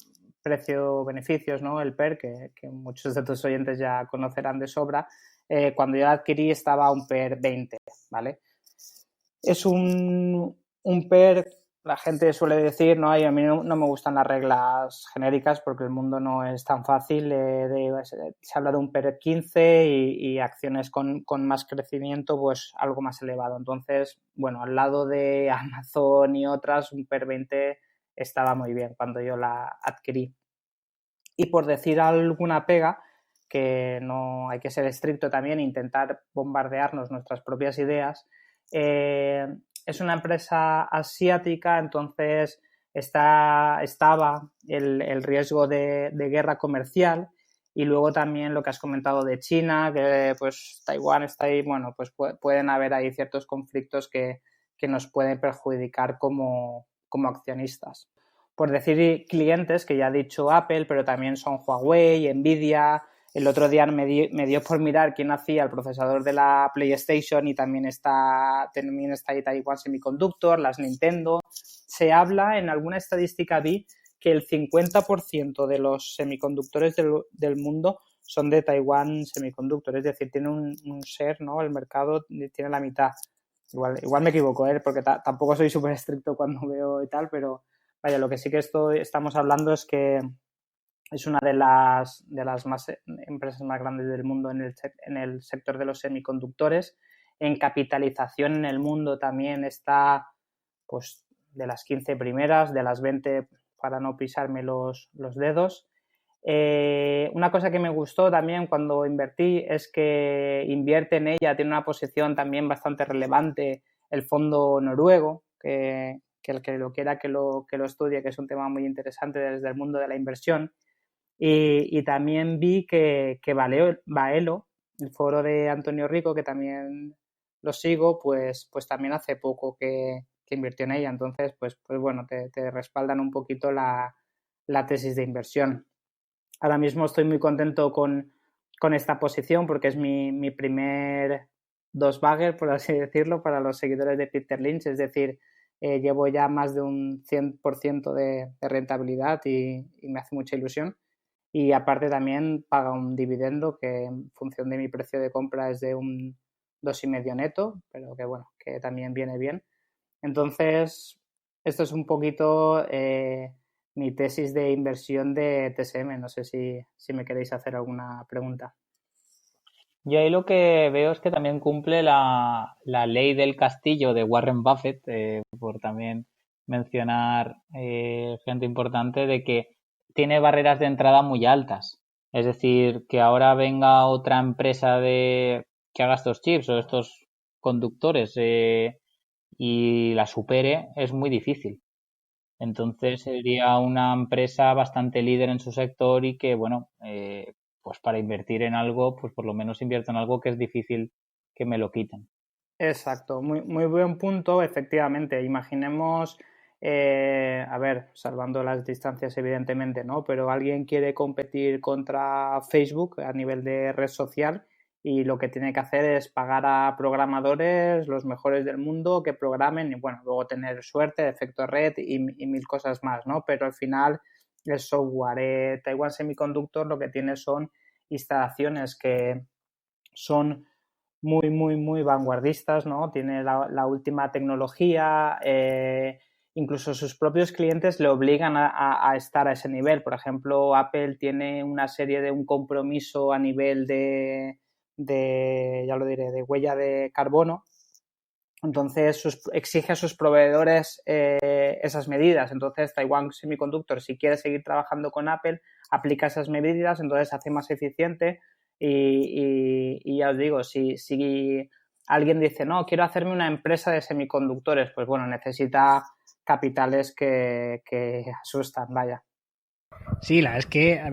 precio-beneficios, ¿no? El PER, que muchos de tus oyentes ya conocerán de sobra. Cuando yo la adquirí estaba a un PER 20, ¿vale? Es un PER, la gente suele decir, ¿no? A mí no me gustan las reglas genéricas porque el mundo no es tan fácil. Se habla de un PER 15 y acciones con más crecimiento, pues algo más elevado. Entonces, bueno, al lado de Amazon y otras, un PER 20 estaba muy bien cuando yo la adquirí. Y por decir alguna pega, que no hay que ser estricto también, intentar bombardearnos nuestras propias ideas, es una empresa asiática, entonces estaba el riesgo de guerra comercial y luego también lo que has comentado de China, que pues Taiwán está ahí, bueno, pues pueden haber ahí ciertos conflictos que nos pueden perjudicar como accionistas. Por decir clientes, que ya ha dicho Apple, pero también son Huawei, Nvidia. El otro día me dio por mirar quién hacía el procesador de la PlayStation y también está ahí Taiwan Semiconductor, las Nintendo. Se habla, en alguna estadística vi, que el 50% de los semiconductores del mundo son de Taiwan Semiconductor, es decir, tiene un share, ¿no? El mercado tiene la mitad. Igual me equivoco, porque tampoco soy súper estricto cuando veo y tal, pero vaya, lo que sí que estamos hablando es que es una de las empresas más grandes del mundo en el sector de los semiconductores. En capitalización en el mundo también está, pues, de las 15 primeras, de las 20 para no pisarme los dedos. Una cosa que me gustó también cuando invertí es que invierte en ella, tiene una posición también bastante relevante el fondo noruego, que el que lo quiera que lo estudie, que es un tema muy interesante desde el mundo de la inversión. Y también vi que Baelo, el foro de Antonio Rico, que también lo sigo, pues también hace poco que invirtió en ella. Entonces, pues bueno, te respaldan un poquito la tesis de inversión. Ahora mismo estoy muy contento con esta posición porque es mi primer dos-bagger, por así decirlo, para los seguidores de Peter Lynch. Es decir, llevo ya más de un 100% de rentabilidad y me hace mucha ilusión. Y aparte también paga un dividendo que en función de mi precio de compra es de un 2,5 neto, pero que bueno, que también viene bien. Entonces, esto es un poquito mi tesis de inversión de TSM. No sé si me queréis hacer alguna pregunta. Yo ahí lo que veo es que también cumple la ley del castillo de Warren Buffett, por también mencionar gente importante, de que tiene barreras de entrada muy altas. Es decir, que ahora venga otra empresa que haga estos chips o estos conductores y la supere es muy difícil. Entonces sería una empresa bastante líder en su sector y que, bueno, pues para invertir en algo, pues por lo menos invierto en algo que es difícil que me lo quiten. Exacto, muy, muy buen punto, efectivamente. Imaginemos, a ver, salvando las distancias evidentemente, ¿no? Pero alguien quiere competir contra Facebook a nivel de red social y lo que tiene que hacer es pagar a programadores, los mejores del mundo, que programen y, bueno, luego tener suerte, efecto red y mil cosas más, ¿no? Pero al final el software, Taiwan Semiconductor lo que tiene son instalaciones que son muy, muy, muy vanguardistas, ¿no? Tiene la última tecnología, incluso sus propios clientes le obligan a estar a ese nivel. Por ejemplo, Apple tiene una serie de un compromiso a nivel de ya lo diré, de huella de carbono. Entonces, exige a sus proveedores esas medidas. Entonces, Taiwan Semiconductor, si quiere seguir trabajando con Apple, aplica esas medidas, entonces hace más eficiente. Y ya os digo, si alguien dice, no, quiero hacerme una empresa de semiconductores, pues bueno, necesita capitales que asustan, vaya. Sí, la verdad es que a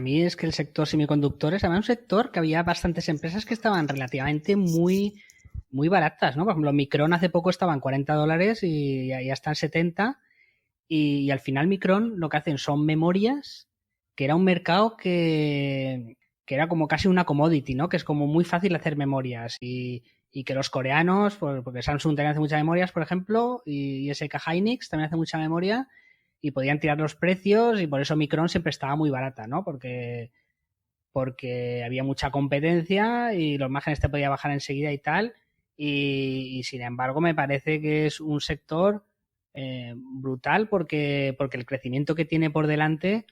mí es que el sector semiconductores, además un sector que había bastantes empresas que estaban relativamente muy, muy baratas, ¿no? Por ejemplo, Micron hace poco estaba en $40 y ya está en 70 y al final Micron lo que hacen son memorias, que era un mercado que era como casi una commodity, ¿no? Que es como muy fácil hacer memorias y que los coreanos, porque Samsung también hace muchas memorias, por ejemplo, y SK Hynix también hace mucha memoria y podían tirar los precios y por eso Micron siempre estaba muy barata, ¿no? Porque había mucha competencia y los márgenes te podía bajar enseguida y tal. Y sin embargo me parece que es un sector brutal porque el crecimiento que tiene por delante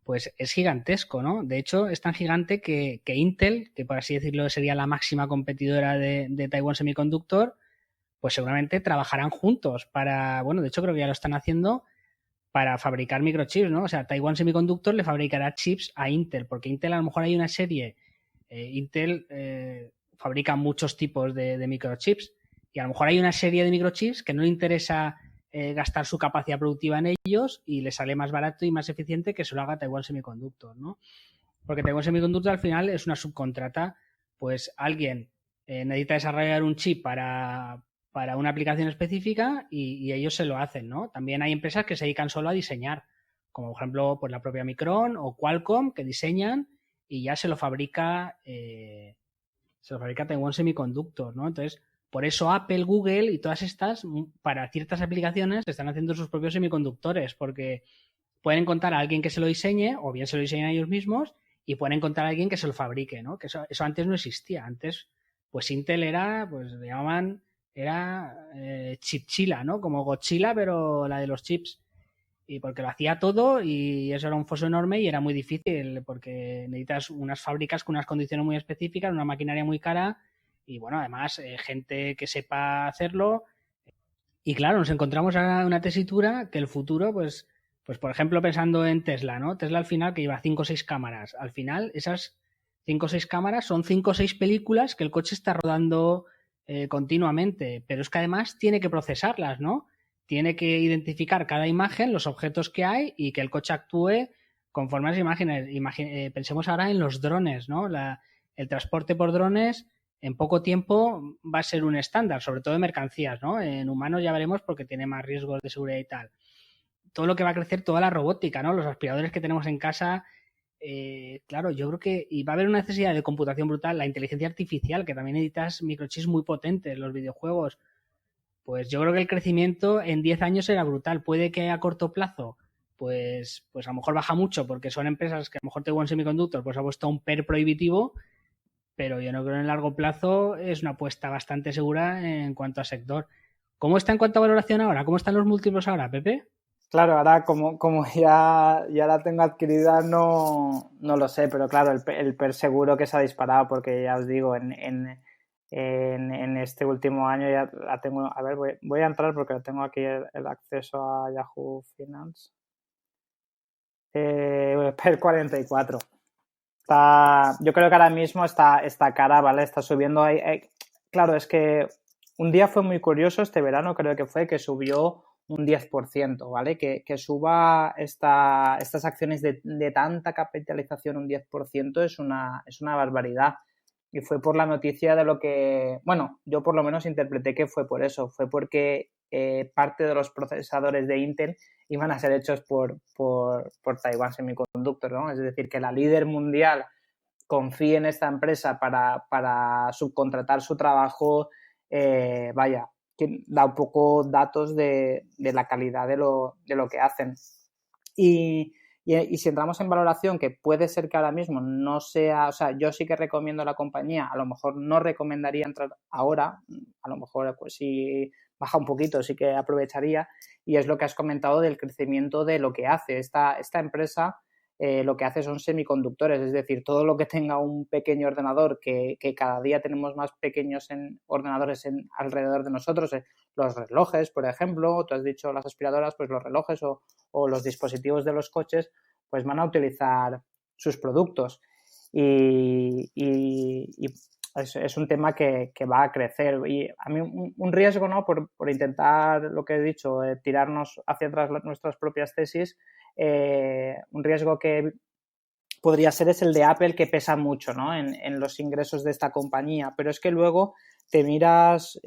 pues es gigantesco, ¿no? De hecho, es tan gigante que Intel, que por así decirlo sería la máxima competidora de Taiwan Semiconductor, pues seguramente trabajarán juntos para, bueno, de hecho creo que ya lo están haciendo para fabricar microchips, ¿no? O sea, Taiwan Semiconductor le fabricará chips a Intel, porque Intel a lo mejor hay una serie, Intel fabrica muchos tipos de microchips y a lo mejor hay una serie de microchips que no le interesa gastar su capacidad productiva en ellos y le sale más barato y más eficiente que se lo haga Taiwan Semiconductor, ¿no? Porque Taiwan Semiconductor al final es una subcontrata, pues alguien necesita desarrollar un chip para una aplicación específica y ellos se lo hacen, ¿no? También hay empresas que se dedican solo a diseñar, como por ejemplo pues la propia Micron o Qualcomm, que diseñan y ya se lo fabrica Taiwan Semiconductor, ¿no? Entonces, por eso Apple, Google y todas estas, para ciertas aplicaciones, están haciendo sus propios semiconductores, porque pueden encontrar a alguien que se lo diseñe, o bien se lo diseñan ellos mismos, y pueden encontrar a alguien que se lo fabrique, ¿no? Que eso antes no existía. Antes, pues Intel era, pues le llamaban, era chipchila, ¿no? Como Godzilla, pero la de los chips. Y porque lo hacía todo y eso era un foso enorme y era muy difícil porque necesitas unas fábricas con unas condiciones muy específicas, una maquinaria muy cara y bueno, además gente que sepa hacerlo. Y claro, nos encontramos ahora en una tesitura que el futuro, pues por ejemplo, pensando en Tesla, ¿no? Tesla al final que lleva 5 o 6 cámaras. Al final, esas 5 o 6 cámaras son 5 o 6 películas que el coche está rodando continuamente. Pero es que además tiene que procesarlas, ¿no? Tiene que identificar cada imagen, los objetos que hay y que el coche actúe conforme a las imágenes. Pensemos ahora en los drones, ¿no? El transporte por drones en poco tiempo va a ser un estándar, sobre todo de mercancías, ¿no? En humanos ya veremos porque tiene más riesgos de seguridad y tal. Todo lo que va a crecer, toda la robótica, ¿no? Los aspiradores que tenemos en casa, claro, yo creo que y va a haber una necesidad de computación brutal, la inteligencia artificial, que también necesitas microchips muy potentes, los videojuegos. Pues yo creo que el crecimiento en 10 años será brutal. Puede que a corto plazo, pues a lo mejor baja mucho porque son empresas que a lo mejor Taiwan Semiconductor pues ha puesto un PER prohibitivo, pero yo no creo en el largo plazo es una apuesta bastante segura en cuanto a sector. ¿Cómo está en cuanto a valoración ahora? ¿Cómo están los múltiplos ahora, Pepe? Claro, ahora como ya la tengo adquirida no lo sé, pero claro, el PER seguro que se ha disparado porque ya os digo, en este último año ya la tengo. A ver, voy a entrar porque tengo aquí el acceso a Yahoo Finance. PER 44. Yo creo que ahora mismo está cara, ¿vale? Está subiendo. Claro, es que un día fue muy curioso este verano, creo que fue, que subió un 10%, ¿vale? Que suba estas acciones de tanta capitalización un 10% es una barbaridad. Y fue por la noticia de lo que, bueno, yo por lo menos interpreté que fue por eso, fue porque parte de los procesadores de Intel iban a ser hechos por Taiwan Semiconductor, ¿no? Es decir, que la líder mundial confíe en esta empresa para subcontratar su trabajo, vaya, que da un poco datos de la calidad de lo que hacen. Y si entramos en valoración, que puede ser que ahora mismo no sea, o sea, yo sí que recomiendo la compañía, a lo mejor no recomendaría entrar ahora, a lo mejor pues si baja un poquito sí que aprovecharía, y es lo que has comentado del crecimiento de lo que hace esta empresa. Lo que hace son semiconductores, es decir, todo lo que tenga un pequeño ordenador, que cada día tenemos más pequeños ordenadores alrededor de nosotros, los relojes, por ejemplo, tú has dicho las aspiradoras, pues los relojes o los dispositivos de los coches, pues van a utilizar sus productos. Y es un tema que va a crecer. Y a mí un riesgo, ¿no? Por intentar, lo que he dicho, tirarnos hacia atrás nuestras propias tesis, un riesgo que podría ser es el de Apple, que pesa mucho, ¿no? en los ingresos de esta compañía. Pero es que luego te miras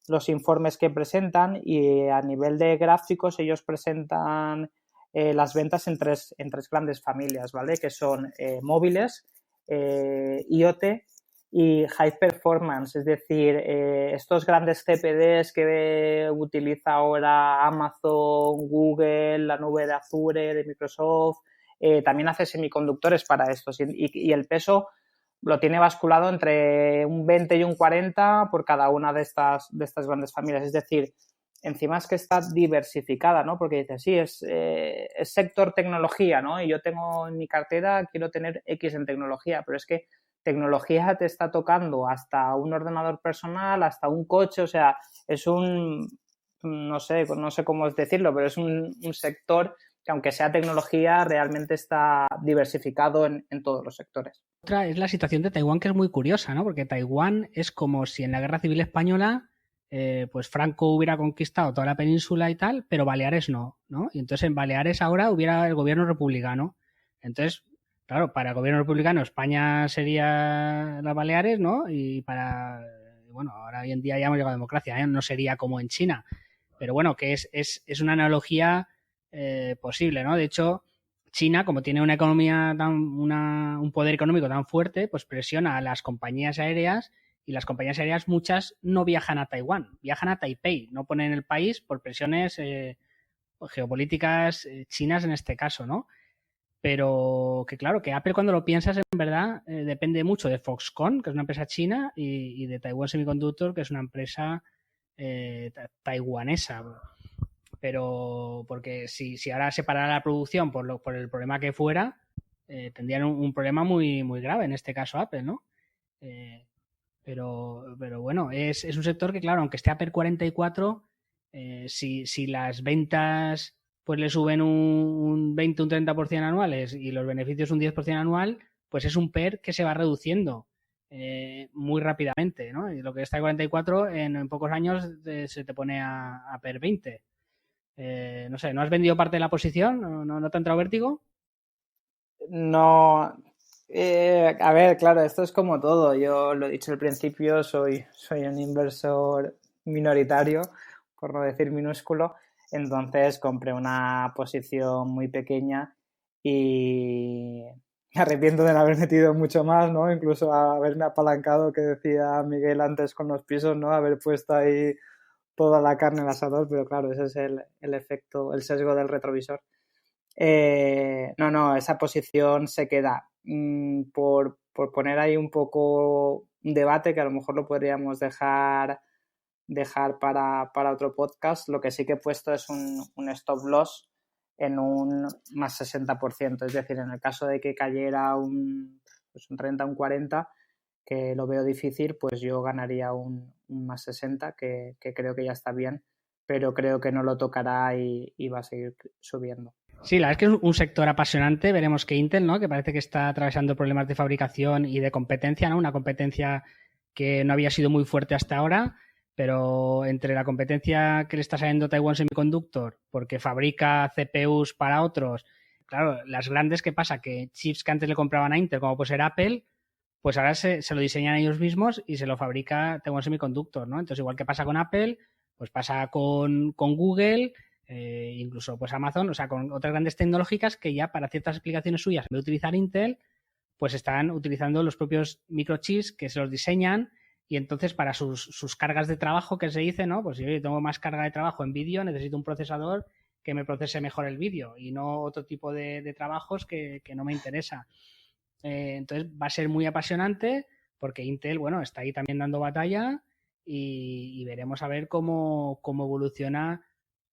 los informes que presentan y a nivel de gráficos ellos presentan las ventas en tres grandes familias, ¿vale? Que son móviles, IoT y High Performance, es decir, estos grandes CPDs que utiliza ahora Amazon, Google, la nube de Azure, de Microsoft, también hace semiconductores para estos y el peso lo tiene basculado entre un 20 y un 40 por cada una de estas grandes familias. Es decir, encima es que está diversificada, ¿no? Porque dices, sí, es sector tecnología, ¿no? Y yo tengo en mi cartera, quiero tener X en tecnología, pero es que tecnología te está tocando hasta un ordenador personal, hasta un coche, o sea, es no sé cómo decirlo, pero es un sector que, aunque sea tecnología, realmente está diversificado en todos los sectores. Otra es la situación de Taiwán, que es muy curiosa, ¿no? Porque Taiwán es como si en la Guerra Civil Española pues Franco hubiera conquistado toda la península y tal, pero Baleares no, ¿no? Y entonces en Baleares ahora hubiera el gobierno republicano. Entonces, claro, para el gobierno republicano España sería las Baleares, ¿no? Y bueno, ahora hoy en día ya hemos llegado a democracia, ¿eh? No sería como en China. Pero bueno, que es una analogía posible, ¿no? De hecho, China, como tiene una economía un poder económico tan fuerte, pues presiona a las compañías aéreas, y las compañías aéreas muchas no viajan a Taiwán, viajan a Taipei, no ponen el país por presiones geopolíticas chinas en este caso, ¿no? Pero que claro, que Apple, cuando lo piensas, en verdad depende mucho de Foxconn, que es una empresa china, y de Taiwan Semiconductor, que es una empresa taiwanesa. Pero porque si ahora se parara la producción por el problema que fuera, tendrían un problema muy, muy grave, en este caso Apple, ¿no? Pero bueno, es un sector que, claro, aunque esté Apple 44, si las ventas pues le suben un 20, un 30% anuales y los beneficios un 10% anual, pues es un PER que se va reduciendo muy rápidamente, ¿no? Y lo que está en 44, en pocos años se te pone a PER 20. No sé, ¿no has vendido parte de la posición? ¿No te ha entrado vértigo? No, a ver, claro, esto es como todo. Yo lo he dicho al principio, soy un inversor minoritario, por no decir minúsculo. Entonces compré una posición muy pequeña y me arrepiento de no haber metido mucho más, ¿no? Incluso haberme apalancado, que decía Miguel antes con los pisos, ¿no? Haber puesto ahí toda la carne en el asador, pero claro, ese es el efecto, el sesgo del retrovisor. No, esa posición se queda. Por poner ahí un poco un debate, que a lo mejor lo podríamos dejar dejar para otro podcast. Lo que sí que he puesto es un stop loss en un más 60%. Es decir, en el caso de que cayera un 30, un 40, que lo veo difícil, pues yo ganaría un más 60, que creo que ya está bien, pero creo que no lo tocará y va a seguir subiendo. Sí, la verdad es que es un sector apasionante. Veremos que Intel, ¿no? Que parece que está atravesando problemas de fabricación y de competencia, ¿no? Una competencia que no había sido muy fuerte hasta ahora, pero entre la competencia que le está saliendo Taiwan Semiconductor, porque fabrica CPUs para otros, claro, las grandes, ¿qué pasa? Que chips que antes le compraban a Intel, como puede ser Apple, pues ahora se lo diseñan ellos mismos y se lo fabrica Taiwan Semiconductor, ¿no? Entonces, igual que pasa con Apple, pues pasa con Google, incluso pues Amazon, o sea, con otras grandes tecnológicas que ya para ciertas aplicaciones suyas, en vez de utilizar Intel, pues están utilizando los propios microchips que se los diseñan y entonces para sus cargas de trabajo, que se dice, ¿no? Pues si yo tengo más carga de trabajo en vídeo, necesito un procesador que me procese mejor el vídeo y no otro tipo de trabajos que no me interesa. Entonces va a ser muy apasionante porque Intel, bueno, está ahí también dando batalla y veremos a ver cómo evoluciona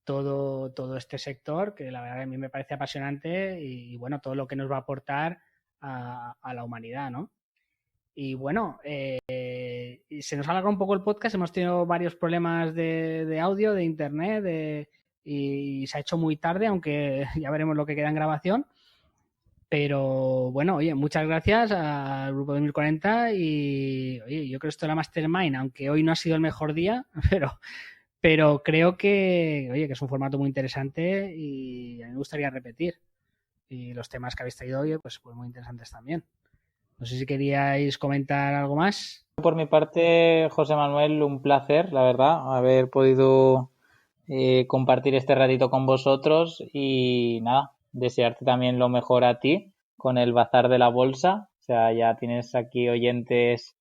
todo este sector, que la verdad a mí me parece apasionante y bueno, todo lo que nos va a aportar a la humanidad, ¿no? Y bueno, se nos alarga un poco el podcast, hemos tenido varios problemas de audio, de internet, y se ha hecho muy tarde, aunque ya veremos lo que queda en grabación. Pero bueno, oye, muchas gracias al Grupo 2040 y oye, yo creo que esto de la Mastermind, aunque hoy no ha sido el mejor día, pero creo que, oye, que es un formato muy interesante y a mí me gustaría repetir. Y los temas que habéis traído hoy, pues muy interesantes también. No sé si queríais comentar algo más. Por mi parte, José Manuel, un placer, la verdad, haber podido compartir este ratito con vosotros y nada, desearte también lo mejor a ti con el bazar de la bolsa. O sea, ya tienes aquí oyentes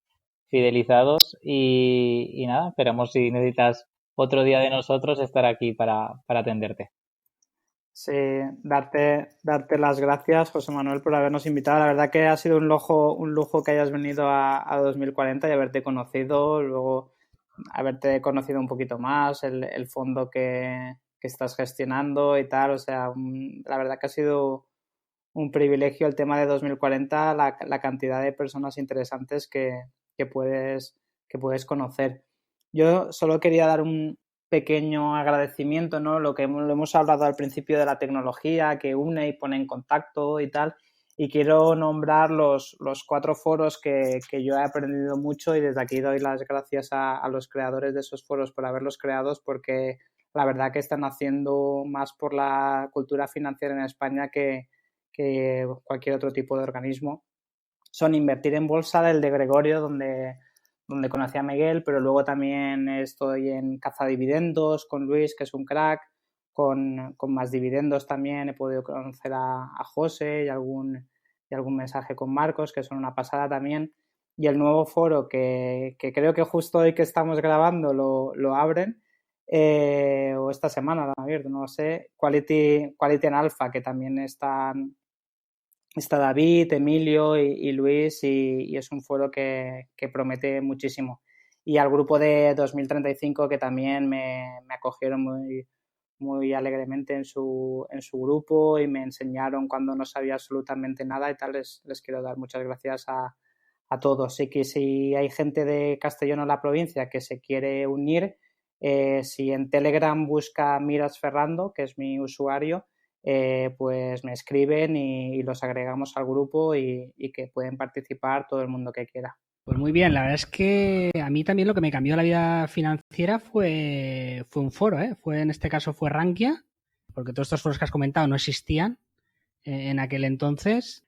fidelizados y nada, esperamos si necesitas otro día de nosotros estar aquí para atenderte. Sí, darte las gracias, José Manuel, por habernos invitado. La verdad que ha sido un lujo que hayas venido a 2040 y haberte conocido, luego haberte conocido un poquito más, el fondo que estás gestionando y tal. O sea, la verdad que ha sido un privilegio el tema de 2040, la cantidad de personas interesantes que puedes conocer. Yo solo quería dar un pequeño agradecimiento, ¿no? Lo hemos hablado al principio de la tecnología que une y pone en contacto y tal, y quiero nombrar los 4 foros que yo he aprendido mucho y desde aquí doy las gracias a los creadores de esos foros por haberlos creados, porque la verdad que están haciendo más por la cultura financiera en España que cualquier otro tipo de organismo. Son Invertir en Bolsa, el de Gregorio, donde conocí a Miguel, pero luego también estoy en Cazadividendos con Luis, que es un crack, con Más Dividendos también he podido conocer a José y algún mensaje con Marcos, que son una pasada también. Y el nuevo foro que creo que justo hoy que estamos grabando lo abren, o esta semana lo han abierto, no lo sé, Quality and Alpha, que también está David, Emilio y Luis y es un foro que promete muchísimo. Y al grupo de 2035 que también me acogieron muy alegremente en su grupo y me enseñaron cuando no sabía absolutamente nada y tal. Les quiero dar muchas gracias a todos. Y que si hay gente de Castellón o la provincia que se quiere unir, si en Telegram busca Miras Ferrando, que es mi usuario, pues me escriben y los agregamos al grupo y que pueden participar todo el mundo que quiera. Pues muy bien, la verdad es que a mí también lo que me cambió la vida financiera fue un foro, ¿eh? En este caso fue Rankia, porque todos estos foros que has comentado no existían en aquel entonces.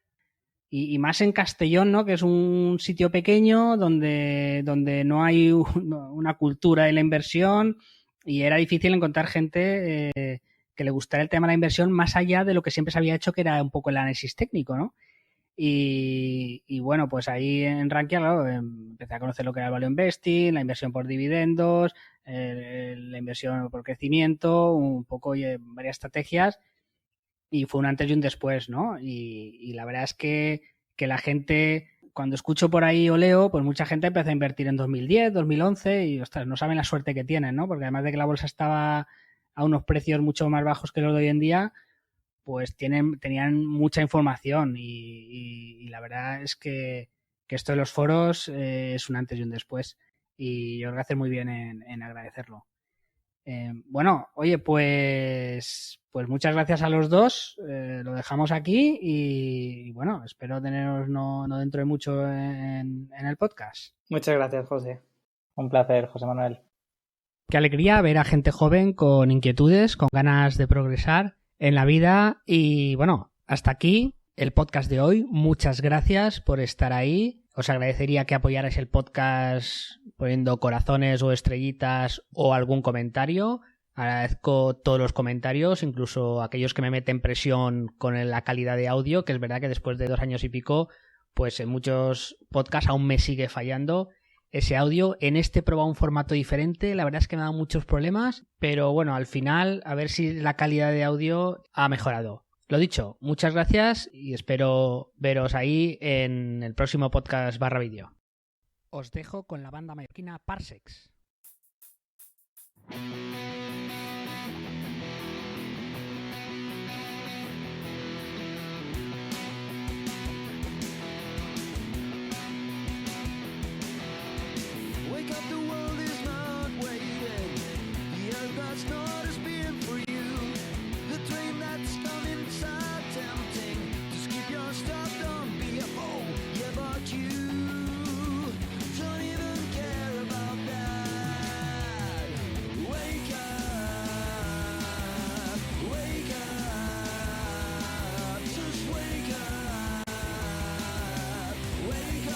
Y más en Castellón, ¿no? Que es un sitio pequeño donde no hay una cultura de la inversión y era difícil encontrar gente que le gustara el tema de la inversión más allá de lo que siempre se había hecho, que era un poco el análisis técnico, ¿no? Y bueno, pues ahí en Rankia, claro, empecé a conocer lo que era el value investing, la inversión por dividendos, la inversión por crecimiento, un poco varias estrategias, y fue un antes y un después, ¿no? Y la verdad es que la gente cuando escucho por ahí o leo, pues mucha gente empezó a invertir en 2010, 2011 y, ostras, no saben la suerte que tienen, ¿no? Porque además de que la bolsa estaba a unos precios mucho más bajos que los de hoy en día, pues tenían mucha información y la verdad es que esto de los foros es un antes y un después y yo creo que hace muy bien en agradecerlo. Bueno, oye, pues muchas gracias a los dos, lo dejamos aquí y bueno, espero teneros no dentro de mucho en el podcast. Muchas gracias, José. Un placer, José Manuel. Qué alegría ver a gente joven con inquietudes, con ganas de progresar en la vida y bueno, hasta aquí el podcast de hoy. Muchas gracias por estar ahí. Os agradecería que apoyarais el podcast poniendo corazones o estrellitas o algún comentario. Agradezco todos los comentarios, incluso aquellos que me meten presión con la calidad de audio, que es verdad que después de 2 años y pico, pues en muchos podcasts aún me sigue fallando ese audio. En este he probado un formato diferente, la verdad es que me ha dado muchos problemas, pero bueno, al final a ver si la calidad de audio ha mejorado. Lo dicho, muchas gracias y espero veros ahí en el próximo podcast /vídeo. Os dejo con la banda mallorquina Parsecs. Wake up, the world is not waiting. The earth that's not as being for you. The dream that's coming so tempting. Just keep your stop, don't be a fool. Yeah, but you don't even care about that. Wake up, wake up, just wake up, wake up.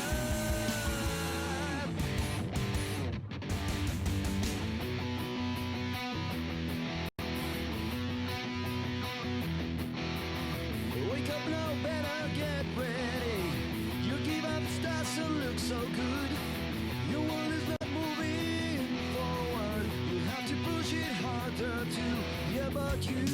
Wake up now, better get ready. You give up stars and look so good. Your world is not moving forward. You have to push it harder too. Yeah, but you